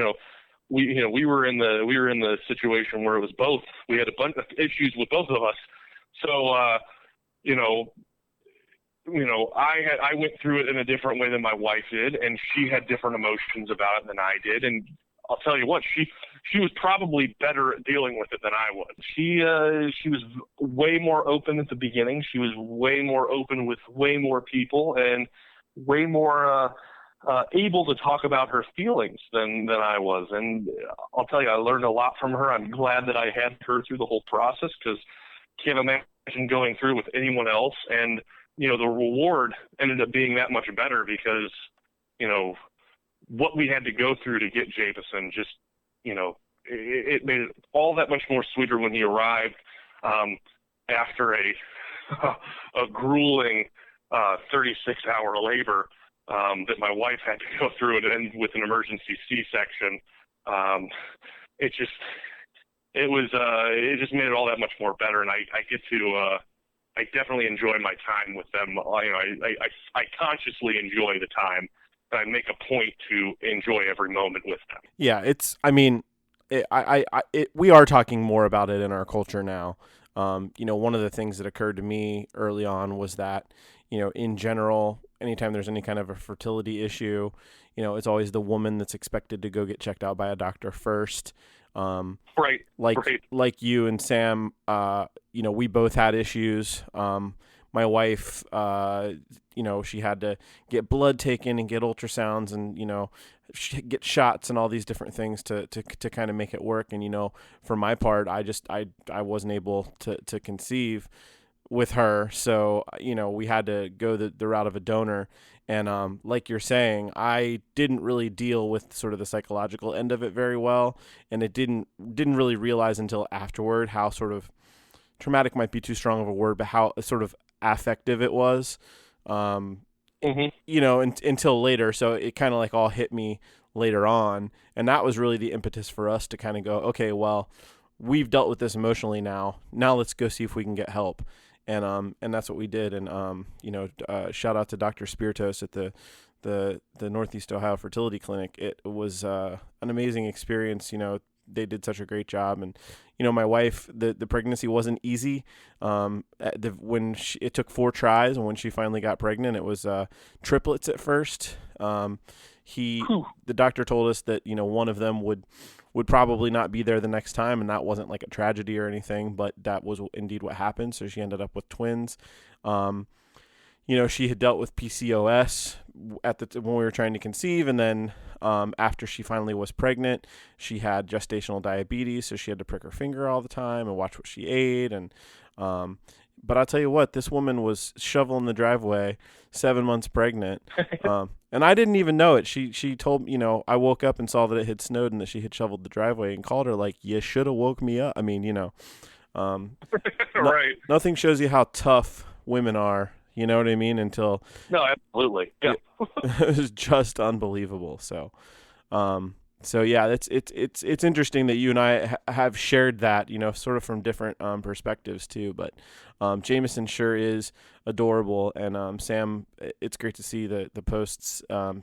we were in the situation where it was both. We had a bunch of issues with both of us. So, I went through it in a different way than my wife did, and she had different emotions about it than I did. And I'll tell you what, she was probably better at dealing with it than I was. She was way more open at the beginning. She was way more open with way more people and way more able to talk about her feelings than I was. And I'll tell you, I learned a lot from her. I'm glad that I had her through the whole process, because can't imagine going through with anyone else. And, the reward ended up being that much better because, what we had to go through to get Jameson just, it made it all that much more sweeter when he arrived after a grueling 36-hour labor that my wife had to go through and end with an emergency C-section. It just made it all that much more better, and I definitely enjoy my time with them. I consciously enjoy the time I make a point to enjoy every moment with them. Yeah, we are talking more about it in our culture now. One of the things that occurred to me early on was that, in general, anytime there's any kind of a fertility issue, it's always the woman that's expected to go get checked out by a doctor first. Right. Like you and Sam, we both had issues. My wife, she had to get blood taken and get ultrasounds and, get shots and all these different things to kind of make it work. And, for my part, I wasn't able to conceive with her. So, we had to go the route of a donor. And like you're saying, I didn't really deal with sort of the psychological end of it very well. And it didn't really realize until afterward how sort of traumatic might be too strong of a word, but how sort of affective it was, until later. So it kind of like all hit me later on. And that was really the impetus for us to kind of go, okay, well, we've dealt with this emotionally now. Now let's go see if we can get help. And that's what we did. And, shout out to Dr. Spiritos at the Northeast Ohio Fertility Clinic. It was an amazing experience. They did such a great job. And, my wife, the pregnancy wasn't easy. It took 4 tries, and when she finally got pregnant, it was triplets at first. The doctor told us that, one of them would probably not be there the next time, and that wasn't like a tragedy or anything, but that was indeed what happened. So she ended up with twins. She had dealt with PCOS when we were trying to conceive, and then after she finally was pregnant, she had gestational diabetes, so she had to prick her finger all the time and watch what she ate. And but I'll tell you what, this woman was shoveling the driveway, 7 months pregnant, and I didn't even know it. She told me, I woke up and saw that it had snowed and that she had shoveled the driveway, and called her like, "You should have woke me up." I mean, right. Nothing shows you how tough women are. You know what I mean? No, absolutely. Yeah. It was just unbelievable. So yeah, it's interesting that you and I have shared that, sort of from different perspectives too. But Jameson sure is adorable, and Sam, it's great to see the posts, the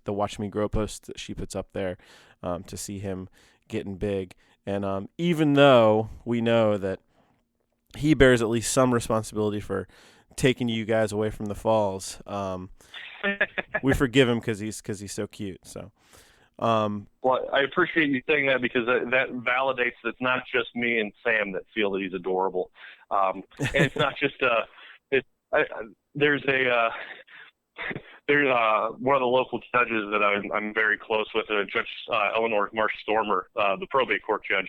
Watch Me Grow posts that she puts up there, to see him getting big. And even though we know that he bears at least some responsibility for taking you guys away from the falls, we forgive him because he's so cute. So well, I appreciate you saying that, because that validates that it's not just me and Sam that feel that he's adorable, and it's not just there's one of the local judges that I'm very close with, Judge Eleanor Marsh Stormer, the probate court judge.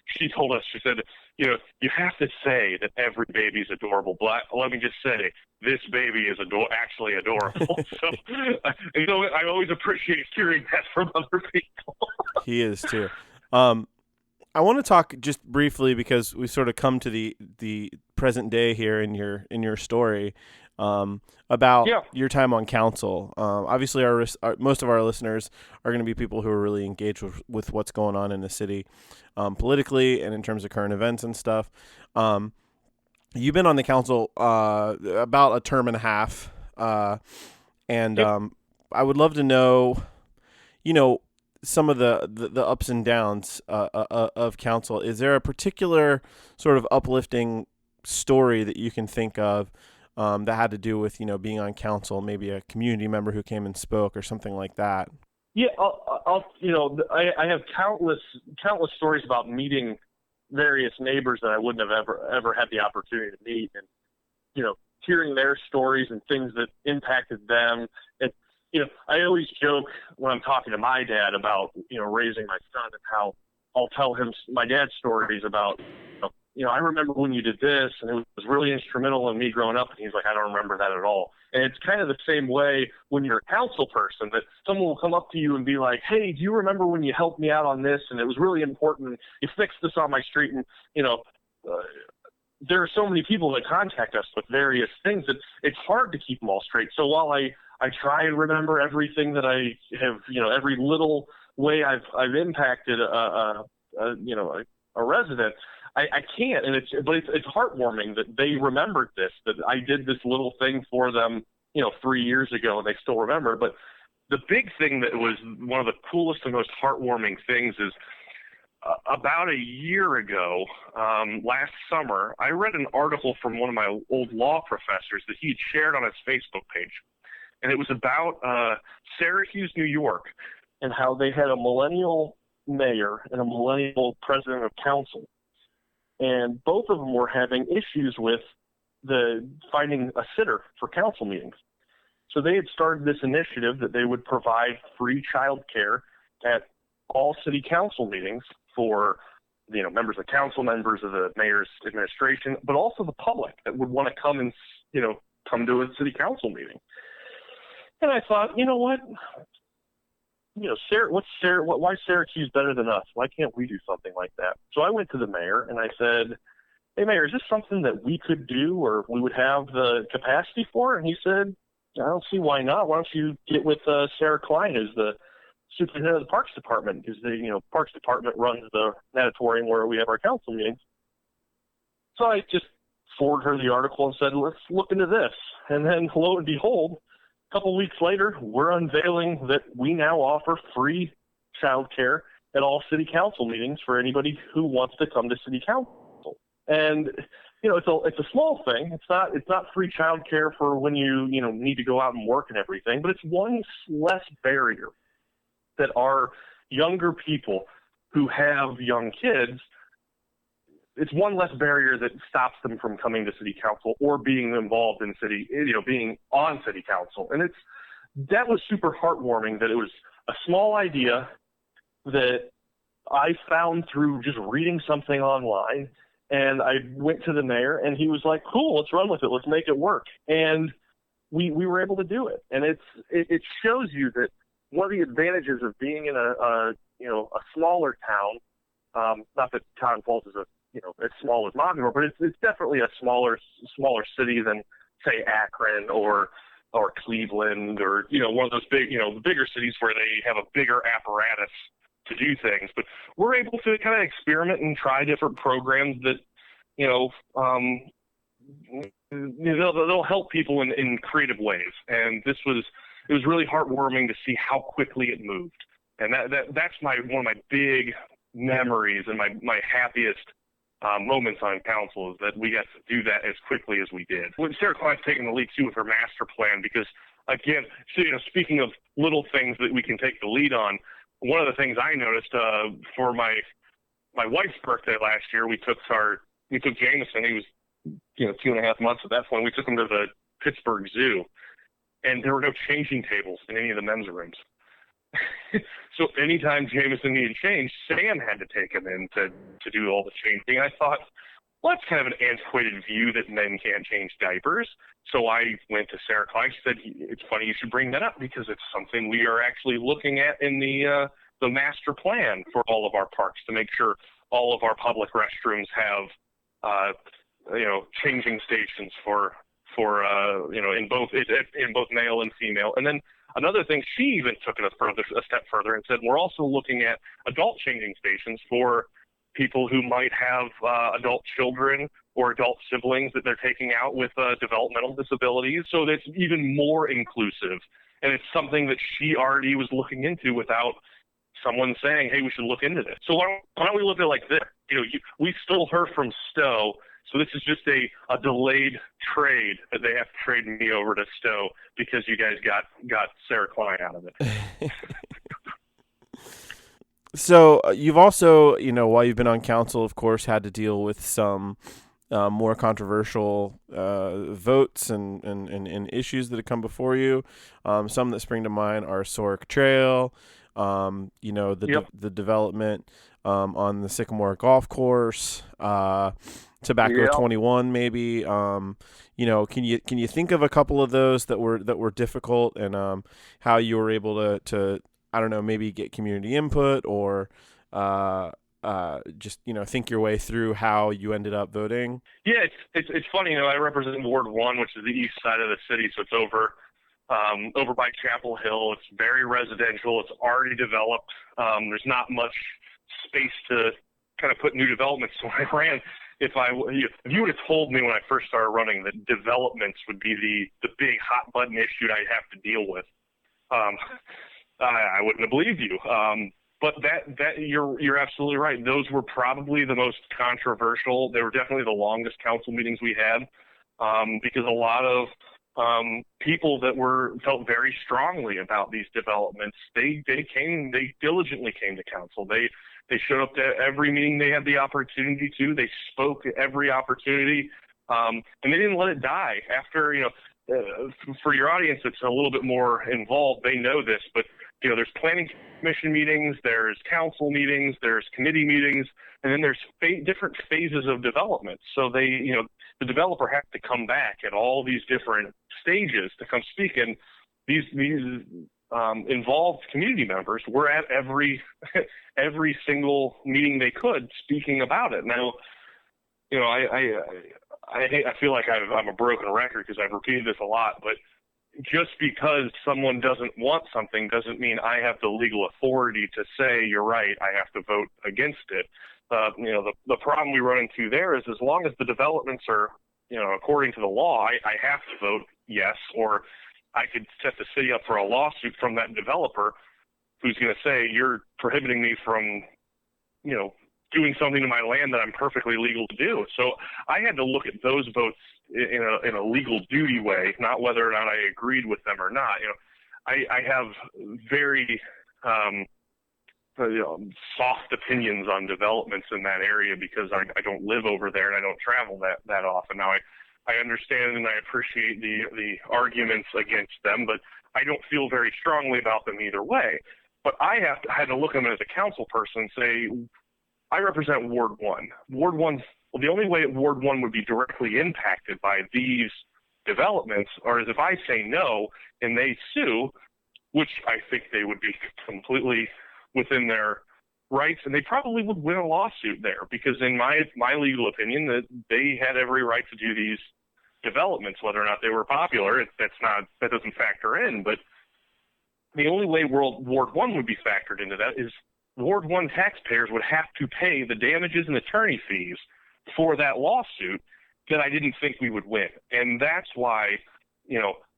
She told us, she said, you have to say that every baby is adorable. But let me just say, this baby is actually adorable. So I always appreciate hearing that from other people. He is too. I want to talk just briefly, because we sort of come to the present day here in your story, about your time on council. Obviously, most of our listeners are going to be people who are really engaged with what's going on in the city, politically and in terms of current events and stuff. You've been on the council about a term and a half, and I would love to know, some of the ups and downs of council. Is there a particular sort of uplifting story that you can think of that had to do with, being on council, maybe a community member who came and spoke or something like that? Yeah, I have countless stories about meeting various neighbors that I wouldn't have ever had the opportunity to meet, and hearing their stories and things that impacted them. And I always joke when I'm talking to my dad about raising my son, and how I'll tell him my dad's stories about I remember when you did this, and it was really instrumental in me growing up. And he's like, I don't remember that at all. And it's kind of the same way when you're a council person, that someone will come up to you and be like, hey, do you remember when you helped me out on this? And it was really important. You fixed this on my street. And, there are so many people that contact us with various things that it's hard to keep them all straight. So while I try and remember everything that I have, every little way I've impacted a resident, I can't, and it's heartwarming that they remembered this, that I did this little thing for them, 3 years ago, and they still remember. But the big thing that was one of the coolest and most heartwarming things is about a year ago, last summer, I read an article from one of my old law professors that he had shared on his Facebook page. And it was about Syracuse, New York, and how they had a millennial mayor and a millennial president of council. And both of them were having issues with finding a sitter for council meetings. So they had started this initiative that they would provide free child care at all city council meetings for, members of council, members of the mayor's administration, but also the public that would want to come and, come to a city council meeting. And I thought, you know what? Why is Syracuse better than us? Why can't we do something like that? So I went to the mayor and I said, hey, Mayor, is this something that we could do or we would have the capacity for? And he said, I don't see why not. Why don't you get with Sarah Klein, who's the superintendent of the Parks Department, because the Parks Department runs the natatorium where we have our council meetings. So I just forwarded her the article and said, let's look into this. And then lo and behold, a couple weeks later, we're unveiling that we now offer free child care at all city council meetings for anybody who wants to come to city council. And it's a small thing. It's not free child care for when you need to go out and work and everything, but it's one less barrier that our younger people who have young kids, it's one less barrier that stops them from coming to city council or being involved in being on city council. And that was super heartwarming that it was a small idea that I found through just reading something online. And I went to the mayor and he was like, cool, let's run with it. Let's make it work. And we were able to do it. And it shows you that one of the advantages of being in a smaller town, not that Cuyahoga Falls is as small as Monmouth, but it's definitely a smaller city than say Akron or Cleveland or one of those bigger cities where they have a bigger apparatus to do things. But we're able to kind of experiment and try different programs that they'll help people in creative ways. And it was really heartwarming to see how quickly it moved. And that's one of my big memories and my happiest moments on council is that we got to do that as quickly as we did. Sarah Klein's taking the lead too with her master plan because, again, speaking of little things that we can take the lead on, one of the things I noticed for my wife's birthday last year, we took Jameson. He was 2.5 months at that point. We took him to the Pittsburgh Zoo, and there were no changing tables in any of the men's rooms. So anytime Jameson needed change, Sam had to take him in to do all the changing. I thought, well, that's kind of an antiquated view that men can't change diapers. So I went to Sarah Klein. She said, it's funny you should bring that up because it's something we are actually looking at in the master plan for all of our parks to make sure all of our public restrooms have, changing stations for in both male and female. And then another thing, she even took it a step further and said, we're also looking at adult changing stations for people who might have adult children or adult siblings that they're taking out with developmental disabilities. So that's even more inclusive. And it's something that she already was looking into without someone saying, hey, we should look into this. So why don't we look at it like this? We stole her from Stowe. So this is just a delayed trade that they have to trade me over to Stowe because you guys got Sarah Klein out of it. So you've also, while you've been on council, of course, had to deal with some more controversial votes and issues that have come before you. Some that spring to mind are Soric Trail, the development on the Sycamore Golf Course, Tobacco 21 maybe. Can you think of a couple of those that were difficult and how you were able to I don't know, maybe get community input or just think your way through how you ended up voting? Yeah, it's funny. I represent Ward 1, which is the east side of the city, so it's over by Chapel Hill. It's very residential. It's already developed. There's not much space to kind of put new developments. So I ran. If you would have told me when I first started running that developments would be the big hot button issue I'd have to deal with, Um, I wouldn't have believed you. But that you're absolutely right. Those were probably the most controversial. They were definitely the longest council meetings we had, because a lot of people that felt very strongly about these developments, they diligently came to council. They showed up to every meeting they had the opportunity to. They spoke at every opportunity, and they didn't let it die. After, for your audience that's a little bit more involved, they know this, but there's planning commission meetings, there's council meetings, there's committee meetings, and then there's different phases of development. So the developer has to come back at all these different stages to come speak, and these involved community members were at every single meeting they could, speaking about it. Now, I feel like I'm a broken record because I've repeated this a lot, but just because someone doesn't want something doesn't mean I have the legal authority to say, you're right, I have to vote against it. The problem we run into there is, as long as the developments are, according to the law, I have to vote yes, or I could set the city up for a lawsuit from that developer who's going to say, you're prohibiting me from, doing something to my land that I'm perfectly legal to do. So I had to look at those votes in a legal duty way, not whether or not I agreed with them or not. I have very soft opinions on developments in that area because I don't live over there and I don't travel that often. Now I understand and I appreciate the arguments against them, but I don't feel very strongly about them either way. But I had to look at them as a council person and say, I represent Ward 1. Ward 1's, well, the only way Ward 1 would be directly impacted by these developments is if I say no and they sue, which I think they would be completely within their rights, and they probably would win a lawsuit there, because in my legal opinion, that they had every right to do these developments, whether or not they were popular. That doesn't factor in. But the only way Ward 1 would be factored into that is Ward 1 taxpayers would have to pay the damages and attorney fees for that lawsuit that I didn't think we would win. And that's why,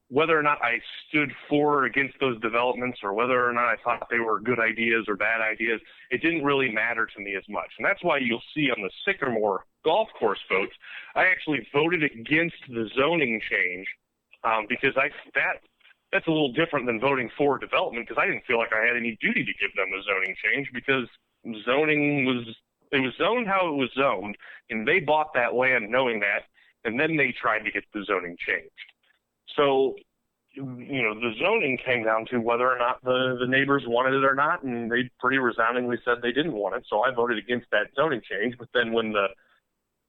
whether or not I stood for or against those developments, or whether or not I thought they were good ideas or bad ideas, it didn't really matter to me as much. And that's why you'll see on the Sycamore golf course votes, I actually voted against the zoning change, because that's a little different than voting for development, because I didn't feel like I had any duty to give them a zoning change, because it was zoned how it was zoned, and they bought that land knowing that, and then they tried to get the zoning changed. So, the zoning came down to whether or not the neighbors wanted it or not, and they pretty resoundingly said they didn't want it, so I voted against that zoning change. But then when the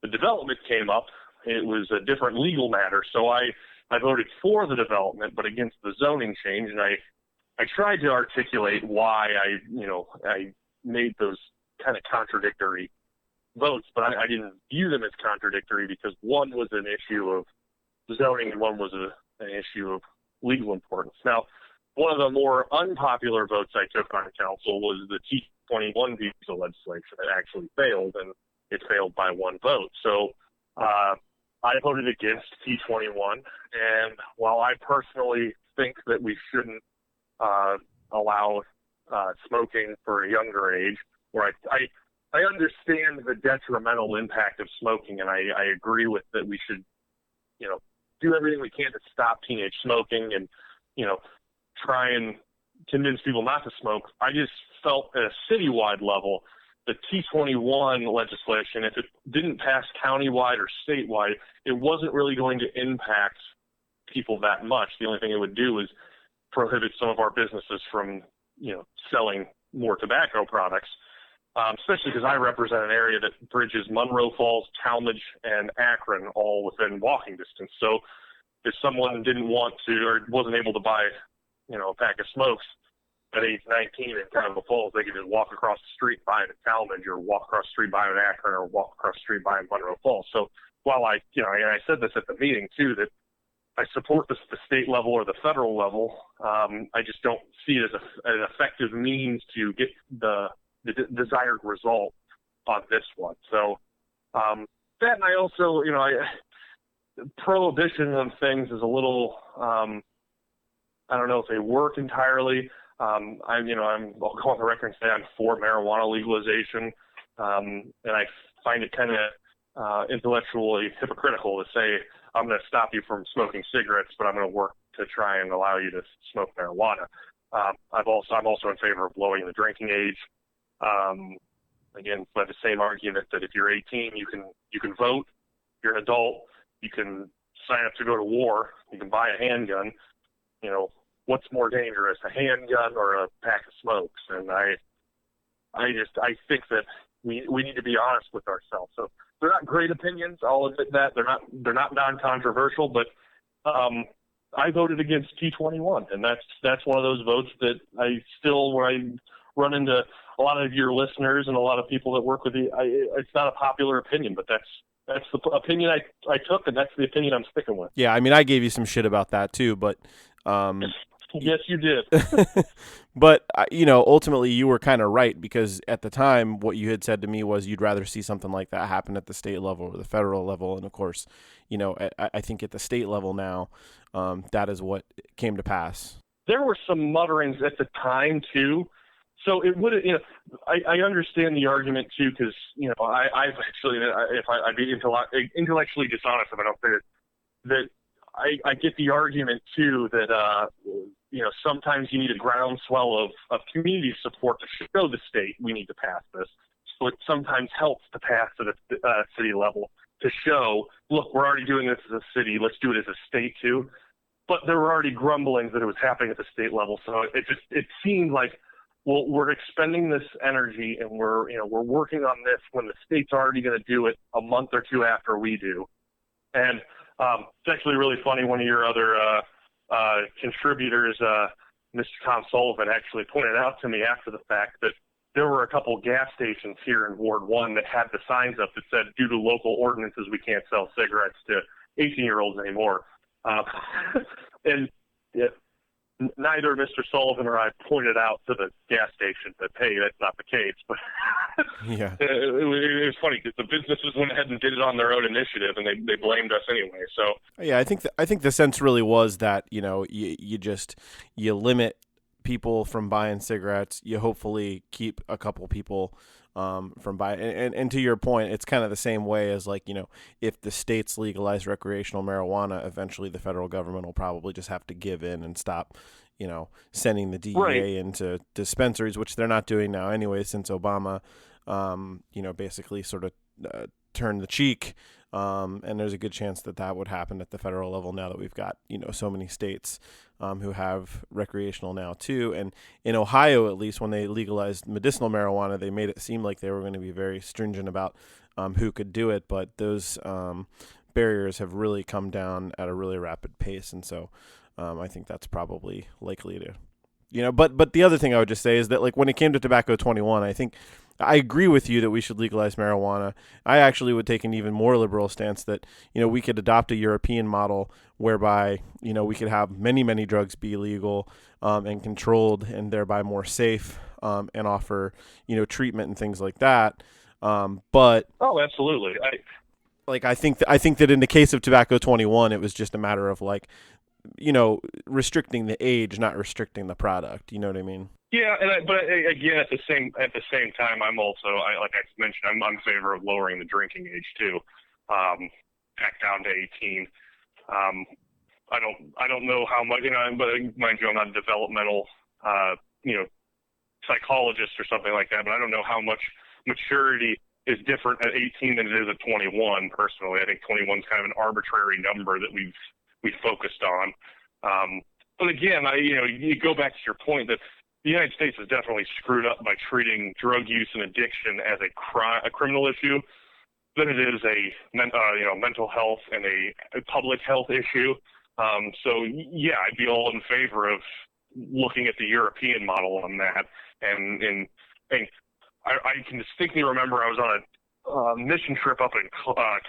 development came up, it was a different legal matter, so I voted for the development, but against the zoning change, and I tried to articulate why I made those kind of contradictory votes, but I didn't view them as contradictory, because one was an issue of zoning and one was an issue of legal importance. Now, one of the more unpopular votes I took on council was the T21 visa legislation. It actually failed, and it failed by one vote. So I voted against T21, and while I personally think that we shouldn't allow smoking for a younger age, where I understand the detrimental impact of smoking, and I agree with that we should, do everything we can to stop teenage smoking and, try and convince people not to smoke. I just felt at a citywide level, the T21 legislation, if it didn't pass countywide or statewide, it wasn't really going to impact people that much. The only thing it would do is prohibit some of our businesses from, selling more tobacco products, especially because I represent an area that bridges Monroe Falls, Talmadge, and Akron, all within walking distance. So if someone didn't want to or wasn't able to buy, a pack of smokes at age 19 in Cuyahoga Falls, they could just walk across the street, buy it in Talmadge, or walk across the street, buy it in Akron, or walk across the street, buy it in Monroe Falls. So while I said this at the meeting too, that I support this at the state level or the federal level, I just don't see it as an effective means to get the desired result on this one. So that, and I also, prohibition of things is a little I don't know if they work entirely. I'll go on the record and say I'm for marijuana legalization, and I find it kind of intellectually hypocritical to say I'm going to stop you from smoking cigarettes, but I'm going to work to try and allow you to smoke marijuana. I'm also in favor of lowering the drinking age. Again, by the same argument that if you're 18, you can vote. You're an adult. You can sign up to go to war. You can buy a handgun. What's more dangerous, a handgun or a pack of smokes? And I think that we need to be honest with ourselves. So they're not great opinions. I'll admit that they're not non-controversial, but I voted against T21, and that's one of those votes that I still, when I run into a lot of your listeners and a lot of people that work with you, it's not a popular opinion, but that's the opinion I took, and that's the opinion I'm sticking with. Yeah, I mean, I gave you some shit about that too, but yes, you did. But ultimately you were kind of right, because at the time what you had said to me was you'd rather see something like that happen at the state level or the federal level, and of course, I think at the state level now, that is what came to pass. There were some mutterings at the time too. So it would, I understand the argument too, because I've actually, if I'd be intellectually dishonest if I don't say it, that I get the argument too that sometimes you need a groundswell of community support to show the state we need to pass this. So it sometimes helps to pass at a city level to show, look, we're already doing this as a city, let's do it as a state too. But there were already grumblings that it was happening at the state level, so it seemed like, well, we're expending this energy and we're working on this when the state's already going to do it a month or two after we do. And it's actually really funny. One of your other contributors, Mr. Tom Sullivan, actually pointed out to me after the fact that there were a couple gas stations here in Ward 1 that had the signs up that said, due to local ordinances, we can't sell cigarettes to 18-year-olds anymore. And neither Mr. Sullivan or I pointed out to the gas station that, hey, that's not the case. But yeah, it was funny because the businesses went ahead and did it on their own initiative, and they blamed us anyway. So yeah, I think the sense really was that you limit people from buying cigarettes. You hopefully keep a couple people from buying. And to your point, it's kind of the same way as if the states legalize recreational marijuana, eventually the federal government will probably just have to give in and stop, sending the DEA into dispensaries, which they're not doing now anyway, since Obama, basically sort of turned the cheek. And there's a good chance that would happen at the federal level now that we've got, so many states who have recreational now too. And in Ohio, at least, when they legalized medicinal marijuana, they made it seem like they were going to be very stringent about who could do it. But those barriers have really come down at a really rapid pace. And so I think that's probably likely to, but the other thing I would just say is that, like, when it came to Tobacco 21, I agree with you that we should legalize marijuana. I actually would take an even more liberal stance that, we could adopt a European model whereby, we could have many, many drugs be legal and controlled and thereby more safe and offer, treatment and things like that. But oh, absolutely. I think that in the case of Tobacco 21, it was just a matter of restricting the age, not restricting the product. You know what I mean? Yeah, but again, at the same time, I'm also, like I mentioned, I'm in favor of lowering the drinking age too, back down to 18. I don't know how much, but mind you, I'm not a developmental, psychologist or something like that, but I don't know how much maturity is different at 18 than it is at 21. Personally, I think 21 is kind of an arbitrary number that we've focused on. But again, you go back to your point that the United States is definitely screwed up by treating drug use and addiction as a criminal issue than it is a mental health and a public health issue. So yeah, I'd be all in favor of looking at the European model on that. And I can distinctly remember I was on a mission trip up in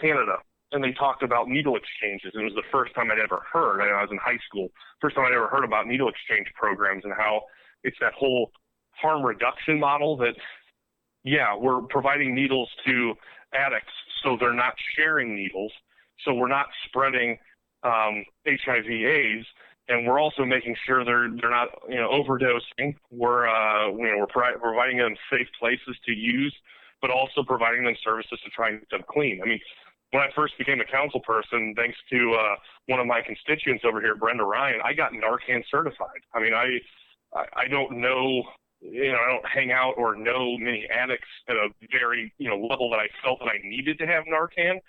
Canada, and they talked about needle exchanges. And it was the first time I'd ever heard. I was in high school. First time I'd ever heard about needle exchange programs and how it's that whole harm reduction model that, yeah, we're providing needles to addicts so they're not sharing needles, so we're not spreading HIV/AIDS, and we're also making sure they're not overdosing. We're providing them safe places to use, but also providing them services to try and keep them clean. I mean, when I first became a council person, thanks to one of my constituents over here, Brenda Ryan, I got Narcan certified. I mean, I don't know, I don't hang out or know many addicts at a very, level that I felt that I needed to have Narcan,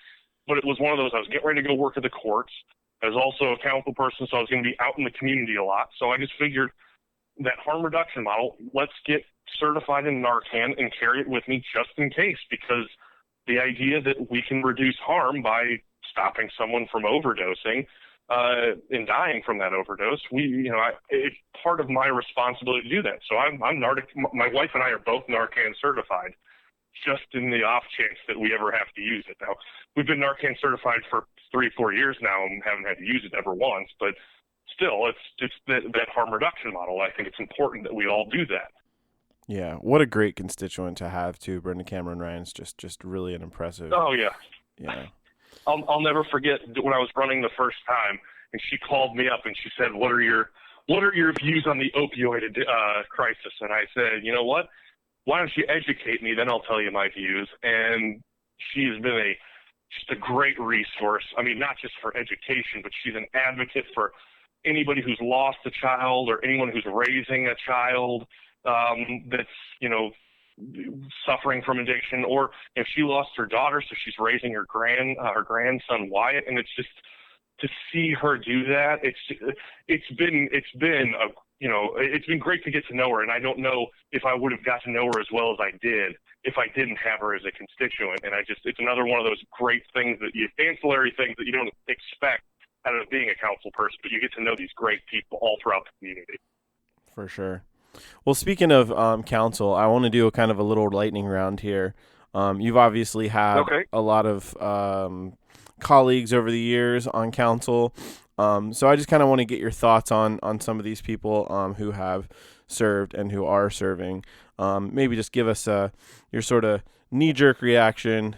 but it was one of those, I was getting ready to go work at the courts. I was also a council person, so I was going to be out in the community a lot. So I just figured that harm reduction model, let's get certified in Narcan and carry it with me just in case, because the idea that we can reduce harm by stopping someone from overdosing and dying from that overdose, it's part of my responsibility to do that. So my wife and I are both Narcan certified, just in the off chance that we ever have to use it. Now, we've been Narcan certified for 3-4 years now and haven't had to use it ever once, but still, it's that harm reduction model. I think it's important that we all do that. Yeah, what a great constituent to have too. Brenda Cameron Ryan's just really an impressive. Oh yeah. Yeah. I'll never forget when I was running the first time, and she called me up and she said, "What are your views on the opioid crisis?" And I said, "You know what? Why don't you educate me? Then I'll tell you my views." And she's been just a great resource. I mean, not just for education, but she's an advocate for anybody who's lost a child or anyone who's raising a child that's, suffering from addiction, or if she lost her daughter, so she's raising her grandson Wyatt, and it's just to see her do that. It's been great to get to know her, and I don't know if I would have got to know her as well as I did if I didn't have her as a constituent. And it's another one of those great things ancillary things that you don't expect out of being a council person, but you get to know these great people all throughout the community. For sure. Well, speaking of council, I want to do a kind of a little lightning round here. You've obviously had a lot of colleagues over the years on council, so I just kind of want to get your thoughts on some of these people who have served and who are serving. Maybe just give us your sort of knee-jerk reaction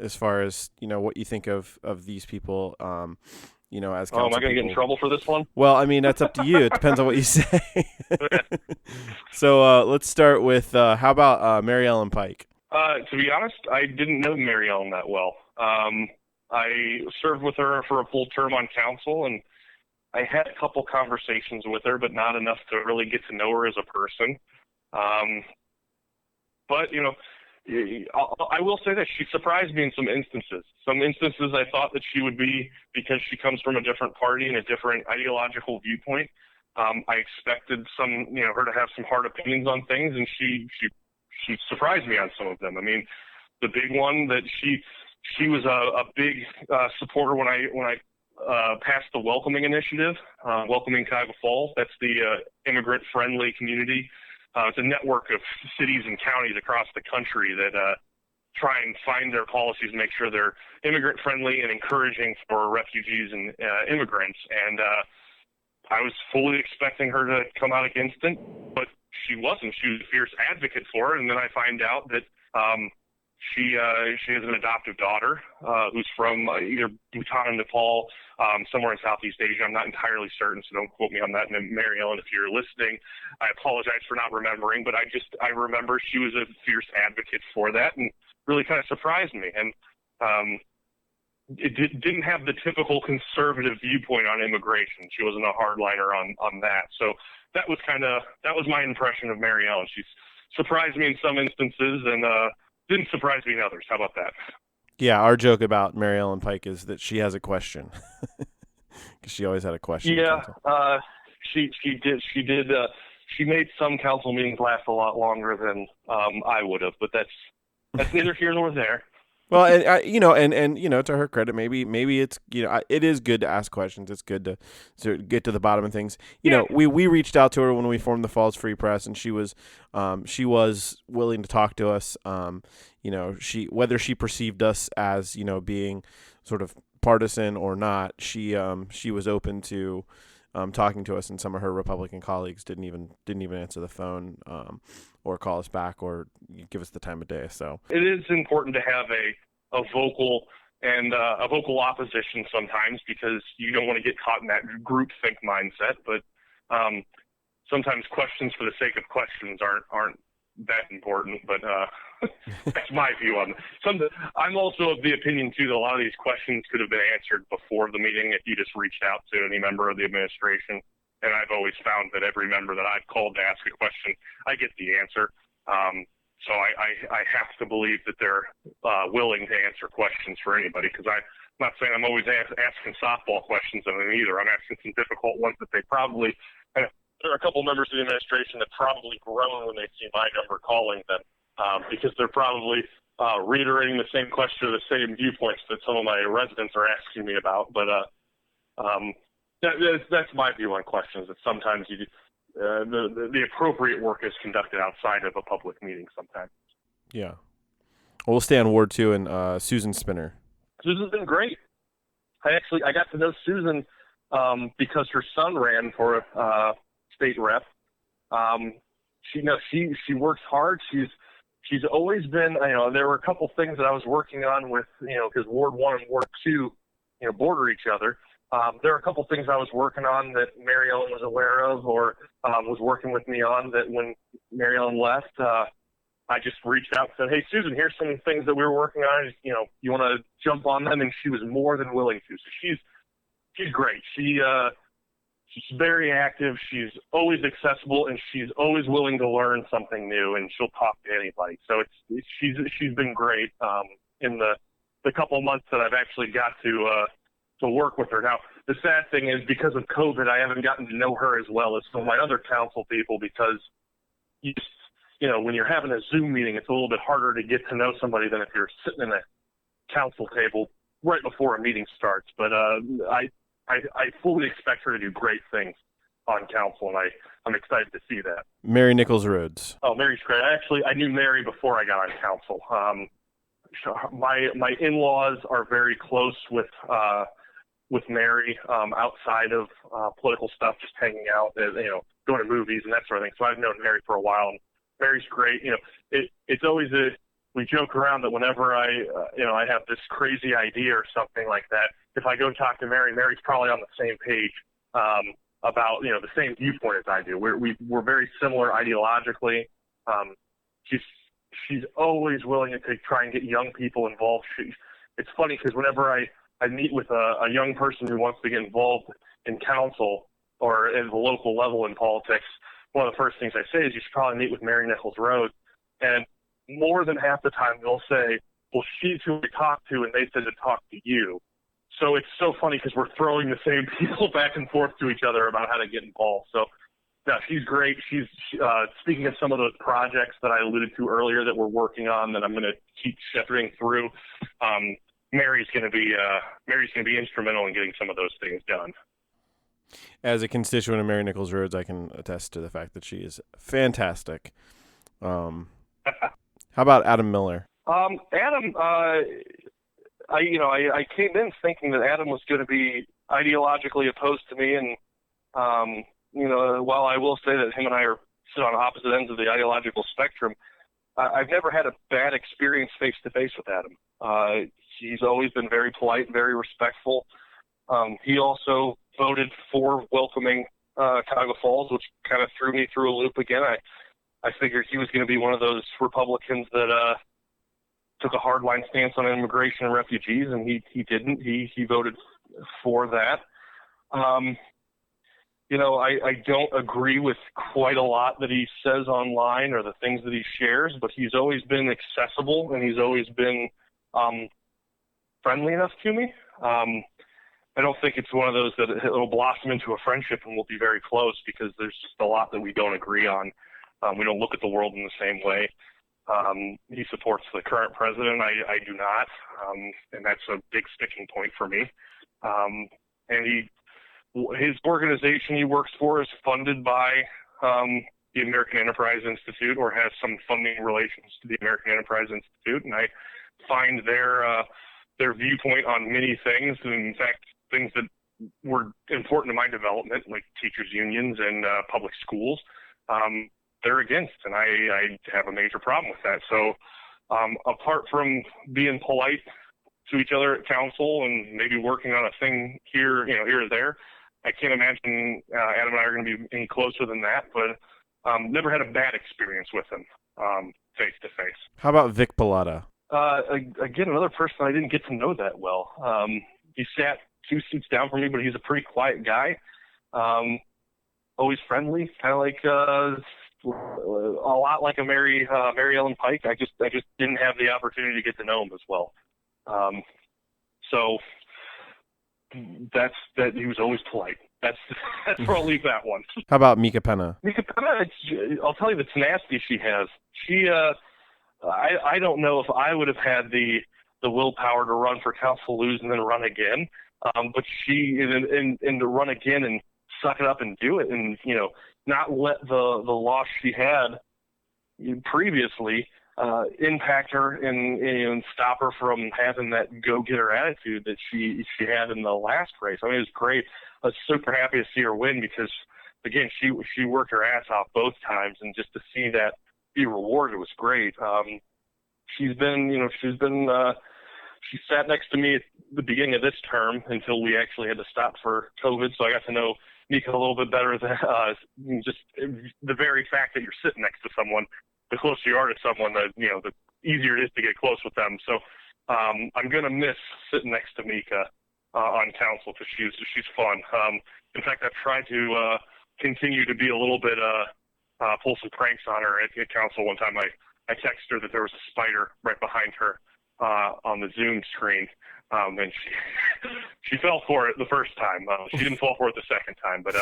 as far as what you think of these people. As council am I going to get in trouble for this one? Well, I mean, that's up to you. It depends on what you say. So let's start with, how about Mary Ellen Pike? To be honest, I didn't know Mary Ellen that well. I served with her for a full term on council, and I had a couple conversations with her, but not enough to really get to know her as a person. But, I will say that she surprised me in some instances. Some instances I thought that she would be, because she comes from a different party and a different ideological viewpoint. I expected her to have some hard opinions on things, and she surprised me on some of them. I mean, the big one that she was a big supporter when I passed the Welcoming Initiative, Welcoming Cuyahoga Falls. That's the immigrant-friendly community. It's a network of cities and counties across the country that try and find their policies and make sure they're immigrant-friendly and encouraging for refugees and immigrants. And I was fully expecting her to come out against it, but she wasn't. She was a fierce advocate for it. And then I find out that she has an adoptive daughter who's from either Bhutan, Nepal, somewhere in Southeast Asia. I'm not entirely certain, so don't quote me on that. And Mary Ellen, if you're listening, I apologize for not remembering, but I remember she was a fierce advocate for that and really kind of surprised me. And it didn't have the typical conservative viewpoint on immigration. She wasn't a hardliner on that. So that was my impression of Mary Ellen. She's surprised me in some instances and didn't surprise me in others. How about that? Yeah, our joke about Mary Ellen Pike is that she has a question, because she always had a question. Yeah, she did. She made some council meetings last a lot longer than I would have, but that's neither here nor there. Well, and to her credit, maybe it's, it is good to ask questions. It's good to get to the bottom of things. We reached out to her when we formed the Falls Free Press, and she was willing to talk to us. Whether she perceived us as being sort of partisan or not, she was open to talking to us, and some of her Republican colleagues didn't even answer the phone or call us back or give us the time of day. So it is important to have a vocal and a vocal opposition sometimes, because you don't want to get caught in that groupthink mindset. But sometimes questions for the sake of questions aren't that important. But that's my view on it. I'm also of the opinion too that a lot of these questions could have been answered before the meeting if you just reached out to any member of the administration. And I've always found that every member that I've called to ask a question, I get the answer. So I have to believe that they're willing to answer questions for anybody, because I'm not saying I'm always asking softball questions of them either. I'm asking some difficult ones that they probably, and there are a couple members of the administration that probably groan when they see my number calling them, because they're probably reiterating the same question or the same viewpoints that some of my residents are asking me about. But that's my view on questions, that sometimes the appropriate work is conducted outside of a public meeting sometimes. Yeah. Well, we'll stay on Ward 2 and Susan Spinner. Susan's been great. I got to know Susan because her son ran for state rep. She works hard. She's always been, there were a couple things that I was working on with, because Ward 1 and Ward 2, border each other. There are a couple things I was working on that Mary Ellen was aware of, or was working with me on, that when Mary Ellen left, I just reached out and said, "Hey, Susan, here's some things that we were working on. You want to jump on them?" And she was more than willing to. So she's great. She's very active. She's always accessible, and she's always willing to learn something new, and she'll talk to anybody. So she's been great in the couple months that I've actually got to work with her. Now, the sad thing is, because of COVID, I haven't gotten to know her as well as some of my other council people, because when you're having a Zoom meeting, it's a little bit harder to get to know somebody than if you're sitting in a council table right before a meeting starts. But I fully expect her to do great things on council, and I'm excited to see that. Mary Nichols Rhodes. Oh, Mary's great. I knew Mary before I got on council. My in-laws are very close with Mary, outside of political stuff, just hanging out, going to movies and that sort of thing. So I've known Mary for a while, and Mary's great. It's always we joke around that whenever I have this crazy idea or something like that, if I go talk to Mary, Mary's probably on the same page about the same viewpoint as I do. We're very similar ideologically. She's always willing to try and get young people involved. It's funny because whenever I meet with a young person who wants to get involved in council or at the local level in politics, one of the first things I say is you should probably meet with Mary Nichols Rhodes. And more than half the time they'll say, well, she's who we talked to, and they said to talk to you. So it's so funny because we're throwing the same people back and forth to each other about how to get involved. So, yeah, she's great. She's speaking of some of those projects that I alluded to earlier that we're working on that I'm going to keep shepherding through. Mary's going to be instrumental in getting some of those things done. As a constituent of Mary Nichols Rhodes, I can attest to the fact that she is fantastic. How about Adam Miller? Adam, I came in thinking that Adam was going to be ideologically opposed to me, and while I will say that him and I sit on opposite ends of the ideological spectrum, I've never had a bad experience face to face with Adam. He's always been very polite, very respectful. He also voted for welcoming Cuyahoga Falls, which kind of threw me through a loop again. I figured he was going to be one of those Republicans that took a hardline stance on immigration and refugees, and he didn't. He voted for that. I don't agree with quite a lot that he says online or the things that he shares, but he's always been accessible, and he's always been friendly enough to me. I don't think it's one of those that it'll blossom into a friendship and we'll be very close, because there's just a lot that we don't agree on. We don't look at the world in the same way. He supports the current president. I do not. And that's a big sticking point for me. And his organization he works for is funded by the American Enterprise Institute, or has some funding relations to the American Enterprise Institute. And I find their viewpoint on many things, and in fact, things that were important to my development, like teachers' unions and public schools, they're against, and I have a major problem with that. So apart from being polite to each other at council and maybe working on a thing here, here or there. I can't imagine Adam and I are going to be any closer than that, but never had a bad experience with him face to face. How about Vic Pilata? Again, another person I didn't get to know that well. He sat 2 seats down from me, but he's a pretty quiet guy. Always friendly, kind of like a lot like a Mary Ellen Pike. I just didn't have the opportunity to get to know him as well. So that's that. He was always polite. That's where I'll leave that one. How about Mika Pena? Mika Pena, I'll tell you the tenacity she has. I don't know if I would have had the willpower to run for council, lose, and then run again. But she and to run again and suck it up and do it, and not let the loss she had previously impact her and stop her from having that go-getter attitude that she had in the last race. I mean, it was great. I was super happy to see her win because, again, she worked her ass off both times, and just to see that be rewarded was great. She sat next to me at the beginning of this term until we actually had to stop for COVID, so I got to know Mika a little bit better than just the very fact that you're sitting next to someone. The closer you are to someone, the easier it is to get close with them. So I'm going to miss sitting next to Mika on council because she's fun. In fact, I've tried to continue to be a little bit pull some pranks on her at council. One time I texted her that there was a spider right behind her on the Zoom screen, and she fell for it the first time. She didn't fall for it the second time, but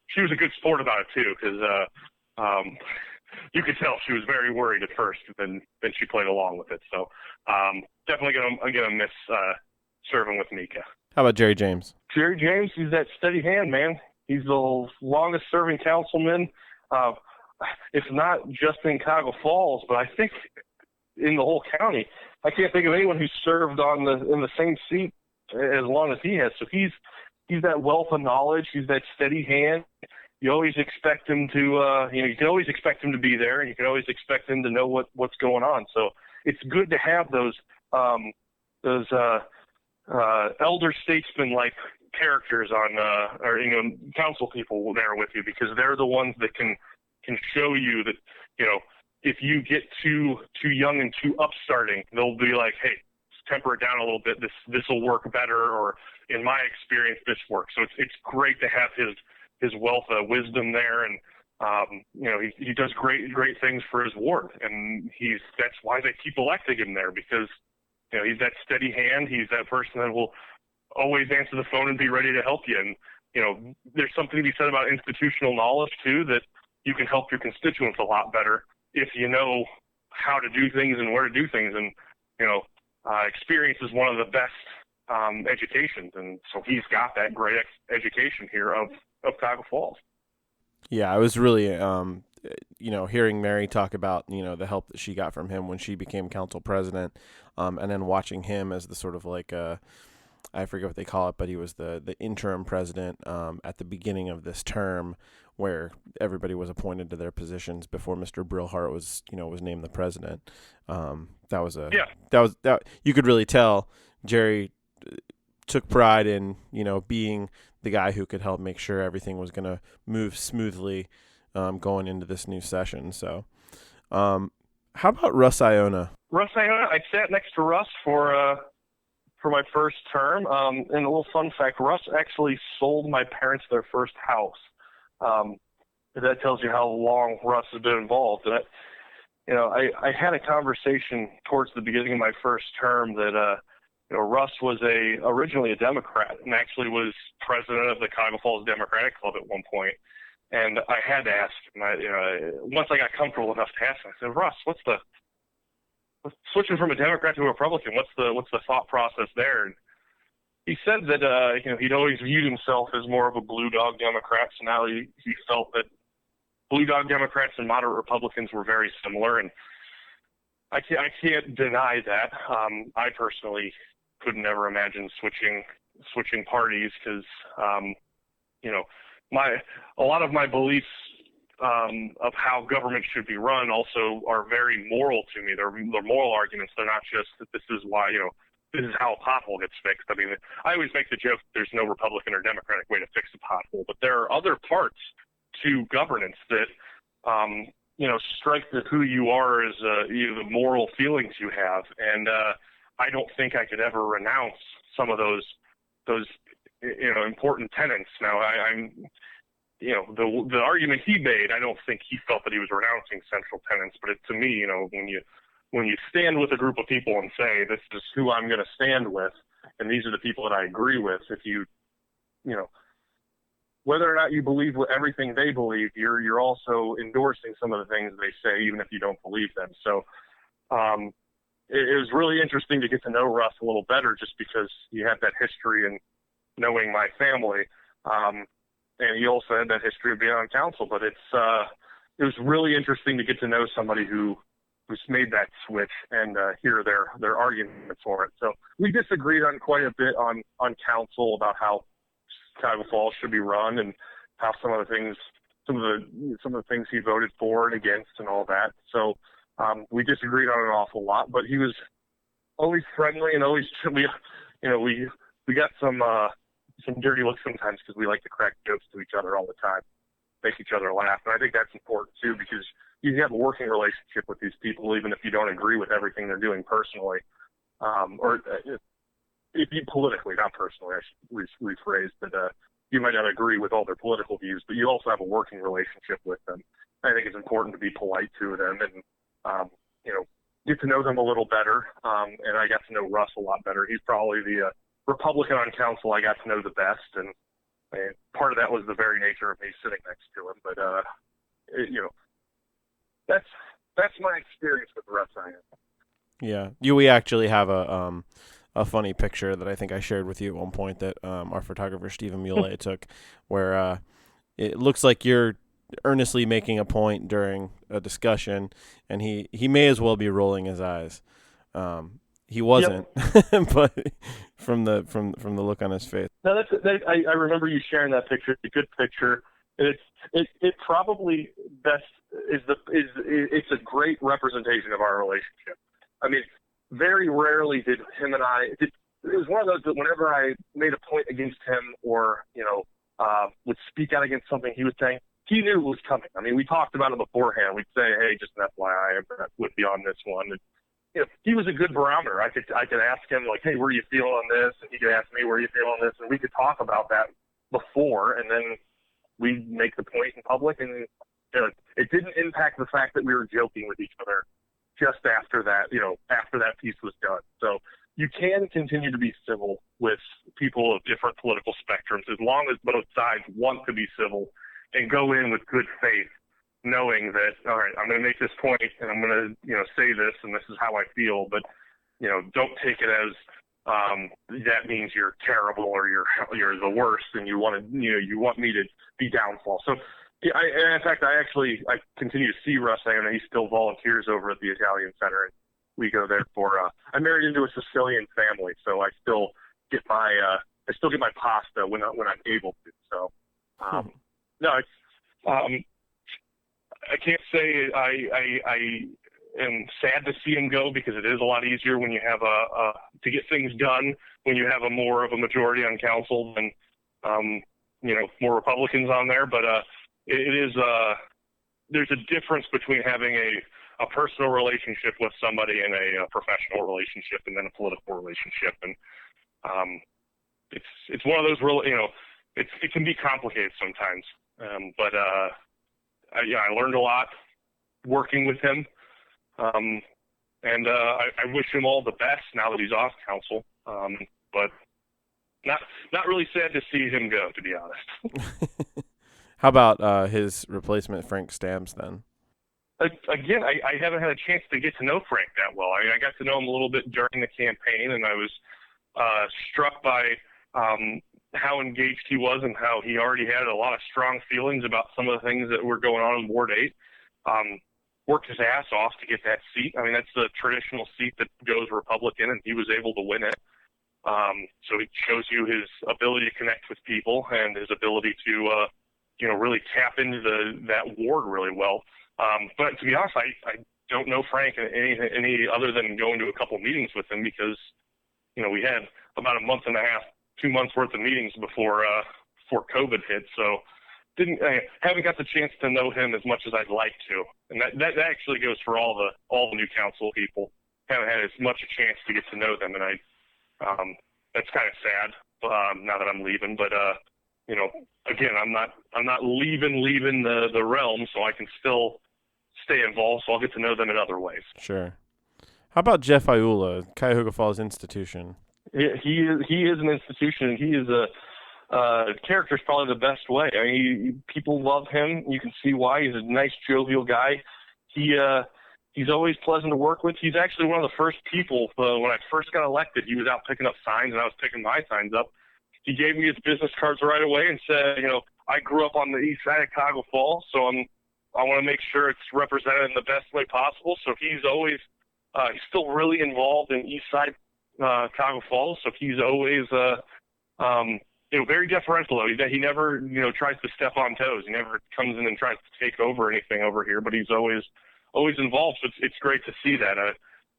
she was a good sport about it too, because you could tell she was very worried at first, then she played along with it. So definitely gonna miss serving with Mika. How about Jerry James? Jerry James, he's that steady hand, man. He's the longest serving councilman, if not just in Cuyahoga Falls, but I think in the whole county. I can't think of anyone who's served in the same seat as long as he has. So he's that wealth of knowledge. He's that steady hand. You always expect him to, you can always expect him to be there, and you can always expect him to know what's going on. So it's good to have those elder statesman-like characters or council people there with you, because they're the ones that can show you that, if you get too young and too upstarting, they'll be like, hey, temper it down a little bit. This will work better, or in my experience, this works. So it's great to have his wealth of wisdom there, and he does great things for his ward, and that's why they keep electing him there, because he's that steady hand. He's that person that will always answer the phone and be ready to help you. And there's something to be said about institutional knowledge too, that you can help your constituents a lot better if you know how to do things and where to do things. And experience is one of the best educations, and so he's got that great education here of Cuyahoga Falls. Yeah, I was really, hearing Mary talk about, the help that she got from him when she became council president, and then watching him as the sort of like, I forget what they call it, but he was the interim president at the beginning of this term, where everybody was appointed to their positions before Mr. Brillhart was named the president. That you could really tell Jerry took pride in, being the guy who could help make sure everything was going to move smoothly going into this new session. So how about Russ Iona? Russ Iona, I sat next to Russ for my first term. And a little fun fact, Russ actually sold my parents their first house. That tells you how long Russ has been involved. And I had a conversation towards the beginning of my first term that Russ was originally a Democrat and actually was president of the Cuyahoga Falls Democratic Club at one point. And I had to ask him, once I got comfortable enough to ask him, I said, Russ, switching from a Democrat to a Republican, what's the thought process there? And he said that he'd always viewed himself as more of a blue dog Democrat, so now he felt that blue dog Democrats and moderate Republicans were very similar, and I can't deny that. I personally could never imagine switching parties, because a lot of my beliefs of how government should be run also are very moral to me. They're moral arguments. They're not just that this is why this is how a pothole gets fixed. I mean, I always make the joke there's no Republican or Democratic way to fix a pothole, but there are other parts to governance that, strike the who you are as the moral feelings you have. And I don't think I could ever renounce some of those important tenets. Now, I'm the argument he made, I don't think he felt that he was renouncing central tenets, but to me, when you stand with a group of people and say, this is who I'm going to stand with, and these are the people that I agree with, if you whether or not you believe what everything they believe, you're also endorsing some of the things they say, even if you don't believe them. So it was really interesting to get to know Russ a little better, just because he had that history and knowing my family. And he also had that history of being on council, but it was really interesting to get to know somebody who's made that switch and hear their arguments for it. So we disagreed on quite a bit on council about how Cuyahoga Falls should be run, and how some of the things he voted for and against and all that. So we disagreed on an awful lot, but he was always friendly, and always we got some dirty looks sometimes, because we like to crack jokes to each other all the time, make each other laugh. And I think that's important too, because you have a working relationship with these people, even if you don't agree with everything they're doing personally, or if you politically, not personally, I should rephrase, but you might not agree with all their political views, but you also have a working relationship with them. I think it's important to be polite to them and, get to know them a little better. And I got to know Russ a lot better. He's probably the Republican on council I got to know the best, and part of that was the very nature of me sitting next to him. But that's my experience with Russ. Yeah, we actually have a funny picture that I think I shared with you at one point that our photographer Stephen Muley took, where it looks like you're earnestly making a point during a discussion, and he may as well be rolling his eyes. He wasn't, yep. But from the look on his face. No, I remember you sharing that picture. It's a good picture. It probably best it's a great representation of our relationship. I mean, very rarely did him and I. It was one of those that whenever I made a point against him, or would speak out against something he was saying, he knew it was coming. I mean, we talked about it beforehand. We'd say, "Hey, just an FYI, I'm with you on this one." And, he was a good barometer. I could ask him, like, "Hey, where are you feeling on this?" And he could ask me, "Where are you feeling on this?" And we could talk about that before, and then we'd make the point in public. And it didn't impact the fact that we were joking with each other just after that, after that piece was done. So you can continue to be civil with people of different political spectrums, as long as both sides want to be civil and go in with good faith, knowing that, all right, I'm going to make this point and I'm going to, say this, and this is how I feel, but, don't take it as that means you're terrible or you're the worst and you want me to be downfall. So in fact, I continue to see Russ. I know he still volunteers over at the Italian Center, and we go there for, I married into a Sicilian family, so I still get my pasta when I'm able to. So, no, it's, I can't say I am sad to see him go, because it is a lot easier when you have to get things done when you have more of a majority on council than more Republicans on there. But it is there's a difference between having a personal relationship with somebody and a professional relationship, and then a political relationship. And it's one of those it can be complicated sometimes. But I learned a lot working with him, and I wish him all the best now that he's off council. But not really sad to see him go, to be honest. How about his replacement, Frank Stamps, then? Again, I haven't had a chance to get to know Frank that well. I got to know him a little bit during the campaign, and I was struck by how engaged he was, and how he already had a lot of strong feelings about some of the things that were going on in Ward 8. Worked his ass off to get that seat. I mean, that's the traditional seat that goes Republican, and he was able to win it. So it shows you his ability to connect with people and his ability to, really tap into that ward really well. But to be honest, I don't know Frank any other than going to a couple meetings with him, because, we had about a month and a half, 2 months worth of meetings before COVID hit. So haven't got the chance to know him as much as I'd like to. And that actually goes for all the new council people. Haven't had as much a chance to get to know them, and that's kind of sad now that I'm leaving. But again, I'm not leaving the realm, so I can still stay involved. So I'll get to know them in other ways. Sure. How about Jeff Iula, Cuyahoga Falls Institution? He is an institution. He is a character is probably the best way. I mean, people love him. You can see why. He's a nice, jovial guy. He's always pleasant to work with. He's actually one of the first people, when I first got elected, he was out picking up signs, and I was picking my signs up. He gave me his business cards right away and said, I grew up on the east side of Cuyahoga Falls, so I want to make sure it's represented in the best way possible. So he's always he's still really involved in east side Cuyahoga Falls, so he's always very deferential, though. He never, tries to step on toes. He never comes in and tries to take over anything over here, but he's always involved. So it's great to see that.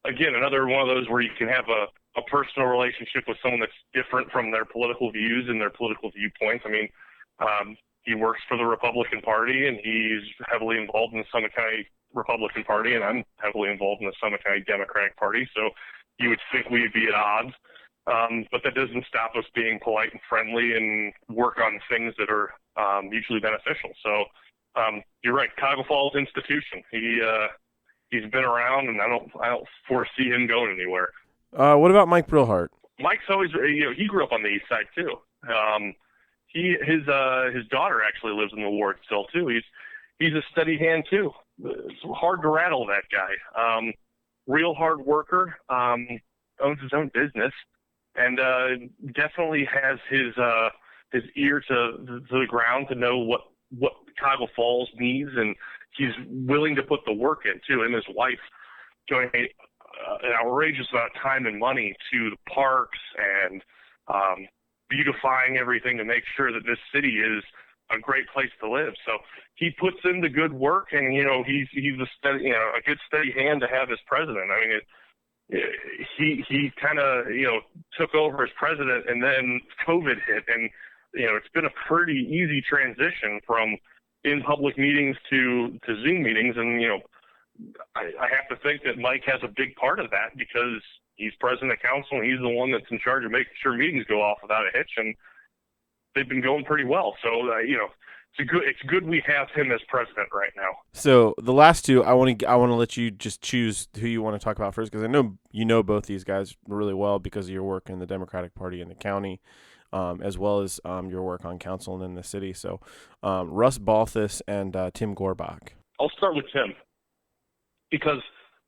Again, another one of those where you can have a personal relationship with someone that's different from their political views and their political viewpoints. I mean, he works for the Republican Party, and he's heavily involved in the Summit County Republican Party, and I'm heavily involved in the Summit County Democratic Party. So you would think we'd be at odds. But that doesn't stop us being polite and friendly and work on things that are mutually beneficial. So you're right, Cuyahoga Falls Institution. He's been around, and I don't foresee him going anywhere. What about Mike Brillhart? Mike's always, he grew up on the east side too. His daughter actually lives in the ward still too. He's a steady hand too. It's hard to rattle that guy. Real hard worker. Owns his own business. And definitely has his ear to the ground to know what Cuyahoga Falls needs, and he's willing to put the work in too. And his wife donate an outrageous amount of time and money to the parks and beautifying everything to make sure that this city is a great place to live. So he puts in the good work, and he's a good steady hand to have as president. I mean, he kind of took over as president, and then COVID hit, and it's been a pretty easy transition from in public meetings to Zoom meetings, and I have to think that Mike has a big part of that because he's president of council, and he's the one that's in charge of making sure meetings go off without a hitch, and they've been going pretty well. So it's good we have him as president right now. So the last two, I want to let you just choose who you want to talk about first, because I know both these guys really well because of your work in the Democratic Party in the county, as well as your work on council and in the city. So Russ Balthus and Tim Gorbach. I'll start with Tim because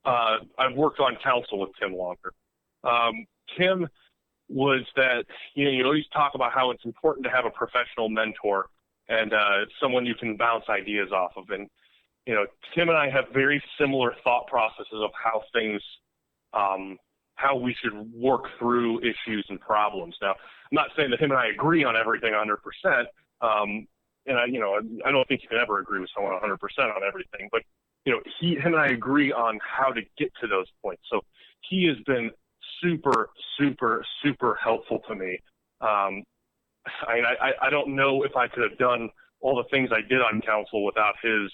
I've worked on council with Tim longer. Tim was that, you always talk about how it's important to have a professional mentor and someone you can bounce ideas off of. And, Tim and I have very similar thought processes of how things, how we should work through issues and problems. Now, I'm not saying that him and I agree on everything 100%. And I don't think you can ever agree with someone 100% on everything, but, him and I agree on how to get to those points. So he has been super, super, super helpful to me. I don't know if I could have done all the things I did on council without his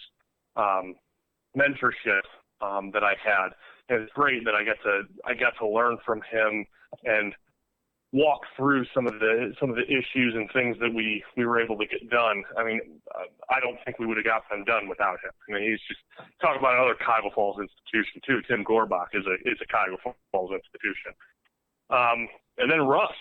mentorship that I had. And it's great that I got to learn from him and walk through some of the issues and things that we were able to get done. I mean, I don't think we would have got them done without him. I mean, he's just talking about another Cuyahoga Falls institution too. Tim Gorbach is a Cuyahoga Falls institution. And then Russ,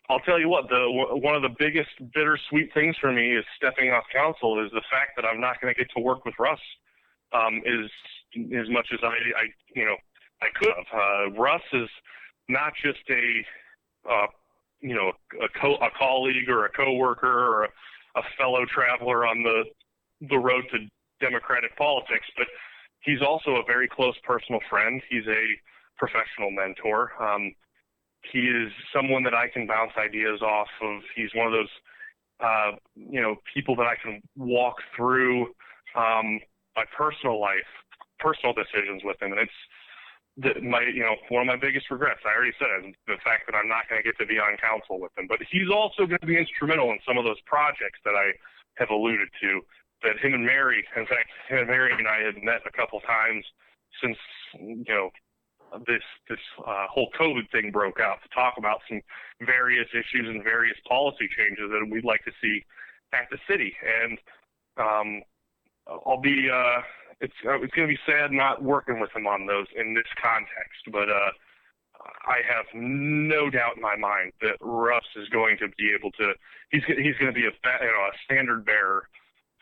I'll tell you what, one of the biggest bittersweet things for me is stepping off council is the fact that I'm not going to get to work with Russ as much as I could have. Russ is not just a colleague or a coworker or a fellow traveler on the road to Democratic politics, but he's also a very close personal friend. He's a professional mentor. He is someone that I can bounce ideas off of. He's one of those, people that I can walk through my personal life, personal decisions with him. And one of my biggest regrets, I already said it, the fact that I'm not going to get to be on council with him. But he's also going to be instrumental in some of those projects that I have alluded to. That him and Mary, in fact, him and Mary and I had met a couple times since this whole COVID thing broke out to talk about some various issues and various policy changes that we'd like to see at the city. And I'll be it's going to be sad not working with him on those in this context, but I have no doubt in my mind that Russ is going to be able to. He's going to be a standard bearer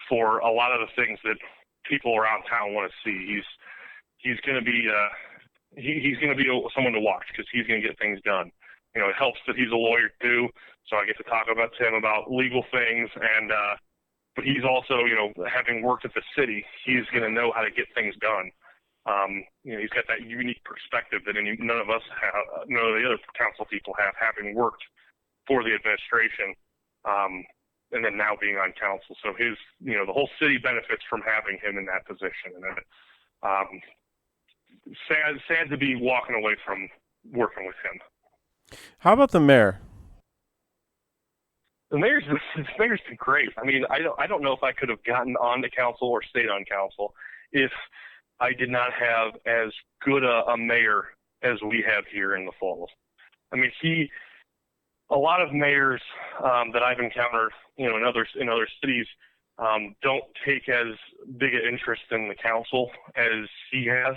for a lot of the things that people around town want to see. He's going to be he's going to be someone to watch because he's going to get things done. It helps that he's a lawyer too, so I get to talk about him about legal things and. But he's also, having worked at the city, he's going to know how to get things done. He's got that unique perspective that none of us have, none of the other council people have, having worked for the administration, and then now being on council. So the whole city benefits from having him in that position. And sad to be walking away from working with him. How about the mayor? The mayor's been great. I mean, I don't know if I could have gotten on the council or stayed on council if I did not have as good a mayor as we have here in the Falls. I mean, a lot of mayors that I've encountered, in other cities, don't take as big an interest in the council as he has.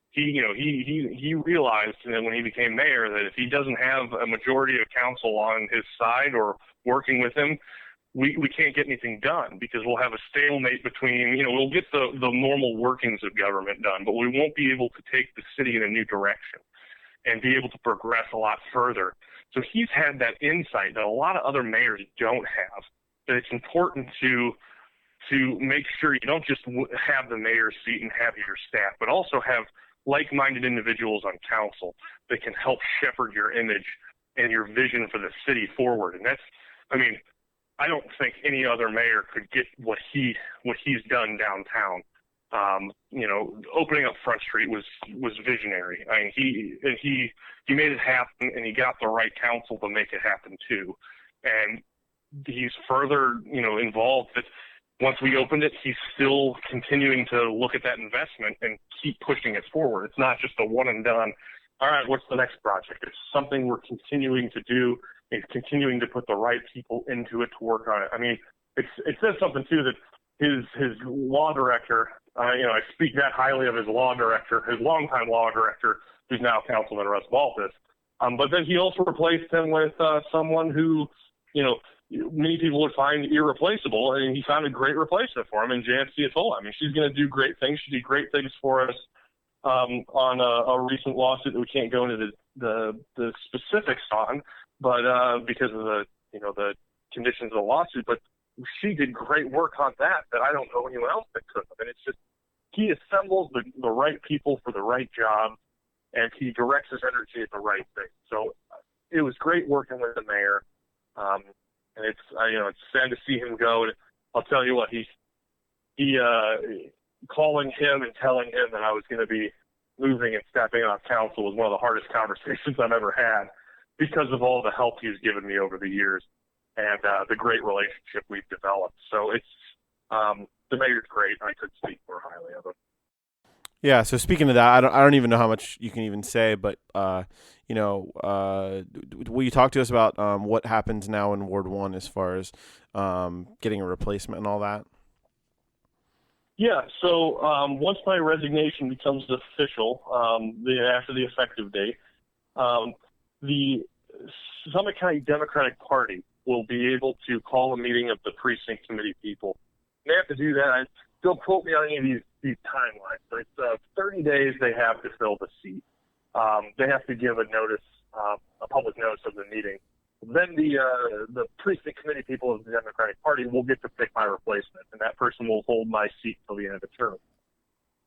He realized that when he became mayor that if he doesn't have a majority of council on his side or working with him, we can't get anything done because we'll have a stalemate between, we'll get the normal workings of government done, but we won't be able to take the city in a new direction and be able to progress a lot further. So he's had that insight that a lot of other mayors don't have, that it's important to make sure you don't just have the mayor's seat and have your staff, but also have like-minded individuals on council that can help shepherd your image and your vision for the city forward. And I don't think any other mayor could get what he's done downtown. Opening up Front Street was visionary. I mean, he made it happen, and he got the right council to make it happen too. And he's further, involved that once we opened it, he's still continuing to look at that investment and keep pushing it forward. It's not just a one and done. All right, what's the next project? It's something we're continuing to do and continuing to put the right people into it to work on it. I mean, it says something too that his law director, I speak that highly of his law director, his longtime law director, who's now Councilman Russ Baltus. But then he also replaced him with someone who, many people would find irreplaceable, and he found a great replacement for him in Jan Ciatola. I mean, she's going to do great things. She did great things for us on a recent lawsuit that we can't go into the specifics on, but because of the conditions of the lawsuit. But she did great work on that I don't know anyone else that could have. And it's just he assembles the right people for the right job, and he directs his energy at the right thing. So it was great working with the mayor. And it's sad to see him go. And I'll tell you what, he calling him and telling him that I was going to be moving and stepping off council was one of the hardest conversations I've ever had because of all the help he's given me over the years and the great relationship we've developed. So it's the mayor's great. I could speak more highly of him. Yeah. So speaking of that, I don't even know how much you can even say, but will you talk to us about what happens now in Ward 1 as far as getting a replacement and all that? Yeah. So once my resignation becomes official, after the effective date, the Summit County Democratic Party will be able to call a meeting of the precinct committee people. They have to do that. Don't quote me on any of these timelines, but it's 30 days they have to fill the seat. They have to give a notice, a public notice of the meeting. Then the precinct committee people of the Democratic Party will get to pick my replacement, and that person will hold my seat until the end of the term.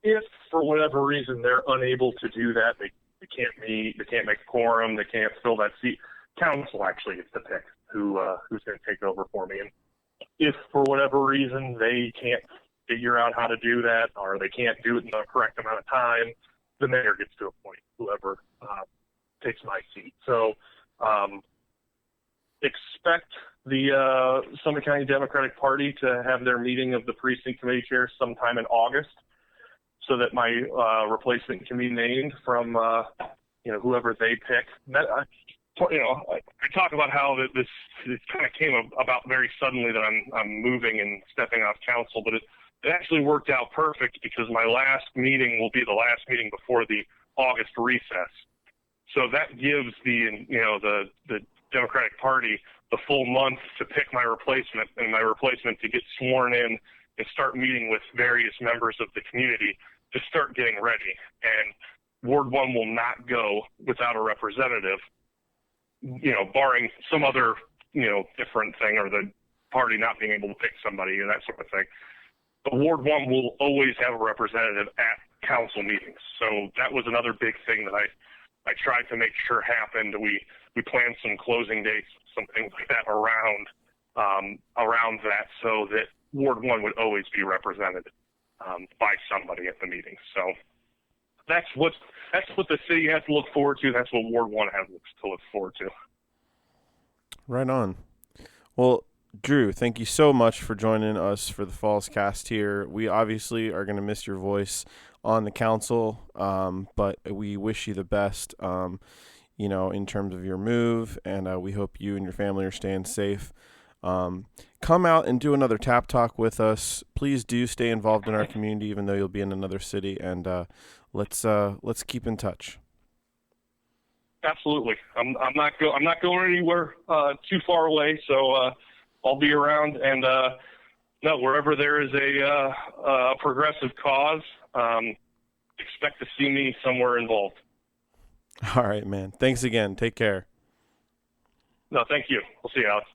If, for whatever reason, they're unable to do that, they can't meet, they can't make a quorum, they can't fill that seat, council actually gets to pick who's going to take over for me. And if, for whatever reason, they can't figure out how to do that, or they can't do it in the correct amount of time, the mayor gets to appoint whoever takes my seat. So expect the Summit County Democratic Party to have their meeting of the precinct committee chairs sometime in August, so that my replacement can be named from whoever they pick. I talk about how this kind of came about very suddenly that I'm moving and stepping off council, but it actually worked out perfect because my last meeting will be the last meeting before the August recess. So that gives the Democratic Party the full month to pick my replacement, and my replacement to get sworn in and start meeting with various members of the community to start getting ready. And Ward 1 will not go without a representative, barring some other, different thing, or the party not being able to pick somebody and that sort of thing. But Ward 1 will always have a representative at council meetings. So that was another big thing that I tried to make sure happened. We planned some closing dates, some things like that around that, so that Ward 1 would always be represented by somebody at the meeting. So that's what the city has to look forward to. That's what Ward 1 has to look forward to. Right on. Well, Drew, thank you so much for joining us for the Fallscast here. We obviously are going to miss your voice on the council, but we wish you the best, in terms of your move, and we hope you and your family are staying safe. Come out and do another Tap Talk with us. Please do stay involved in our community, even though you'll be in another city, and let's keep in touch. Absolutely. I'm not going anywhere too far away, so I'll be around. And wherever there is a progressive cause, expect to see me somewhere involved. All right, man. Thanks again. Take care. No, thank you. We'll see you, Alex.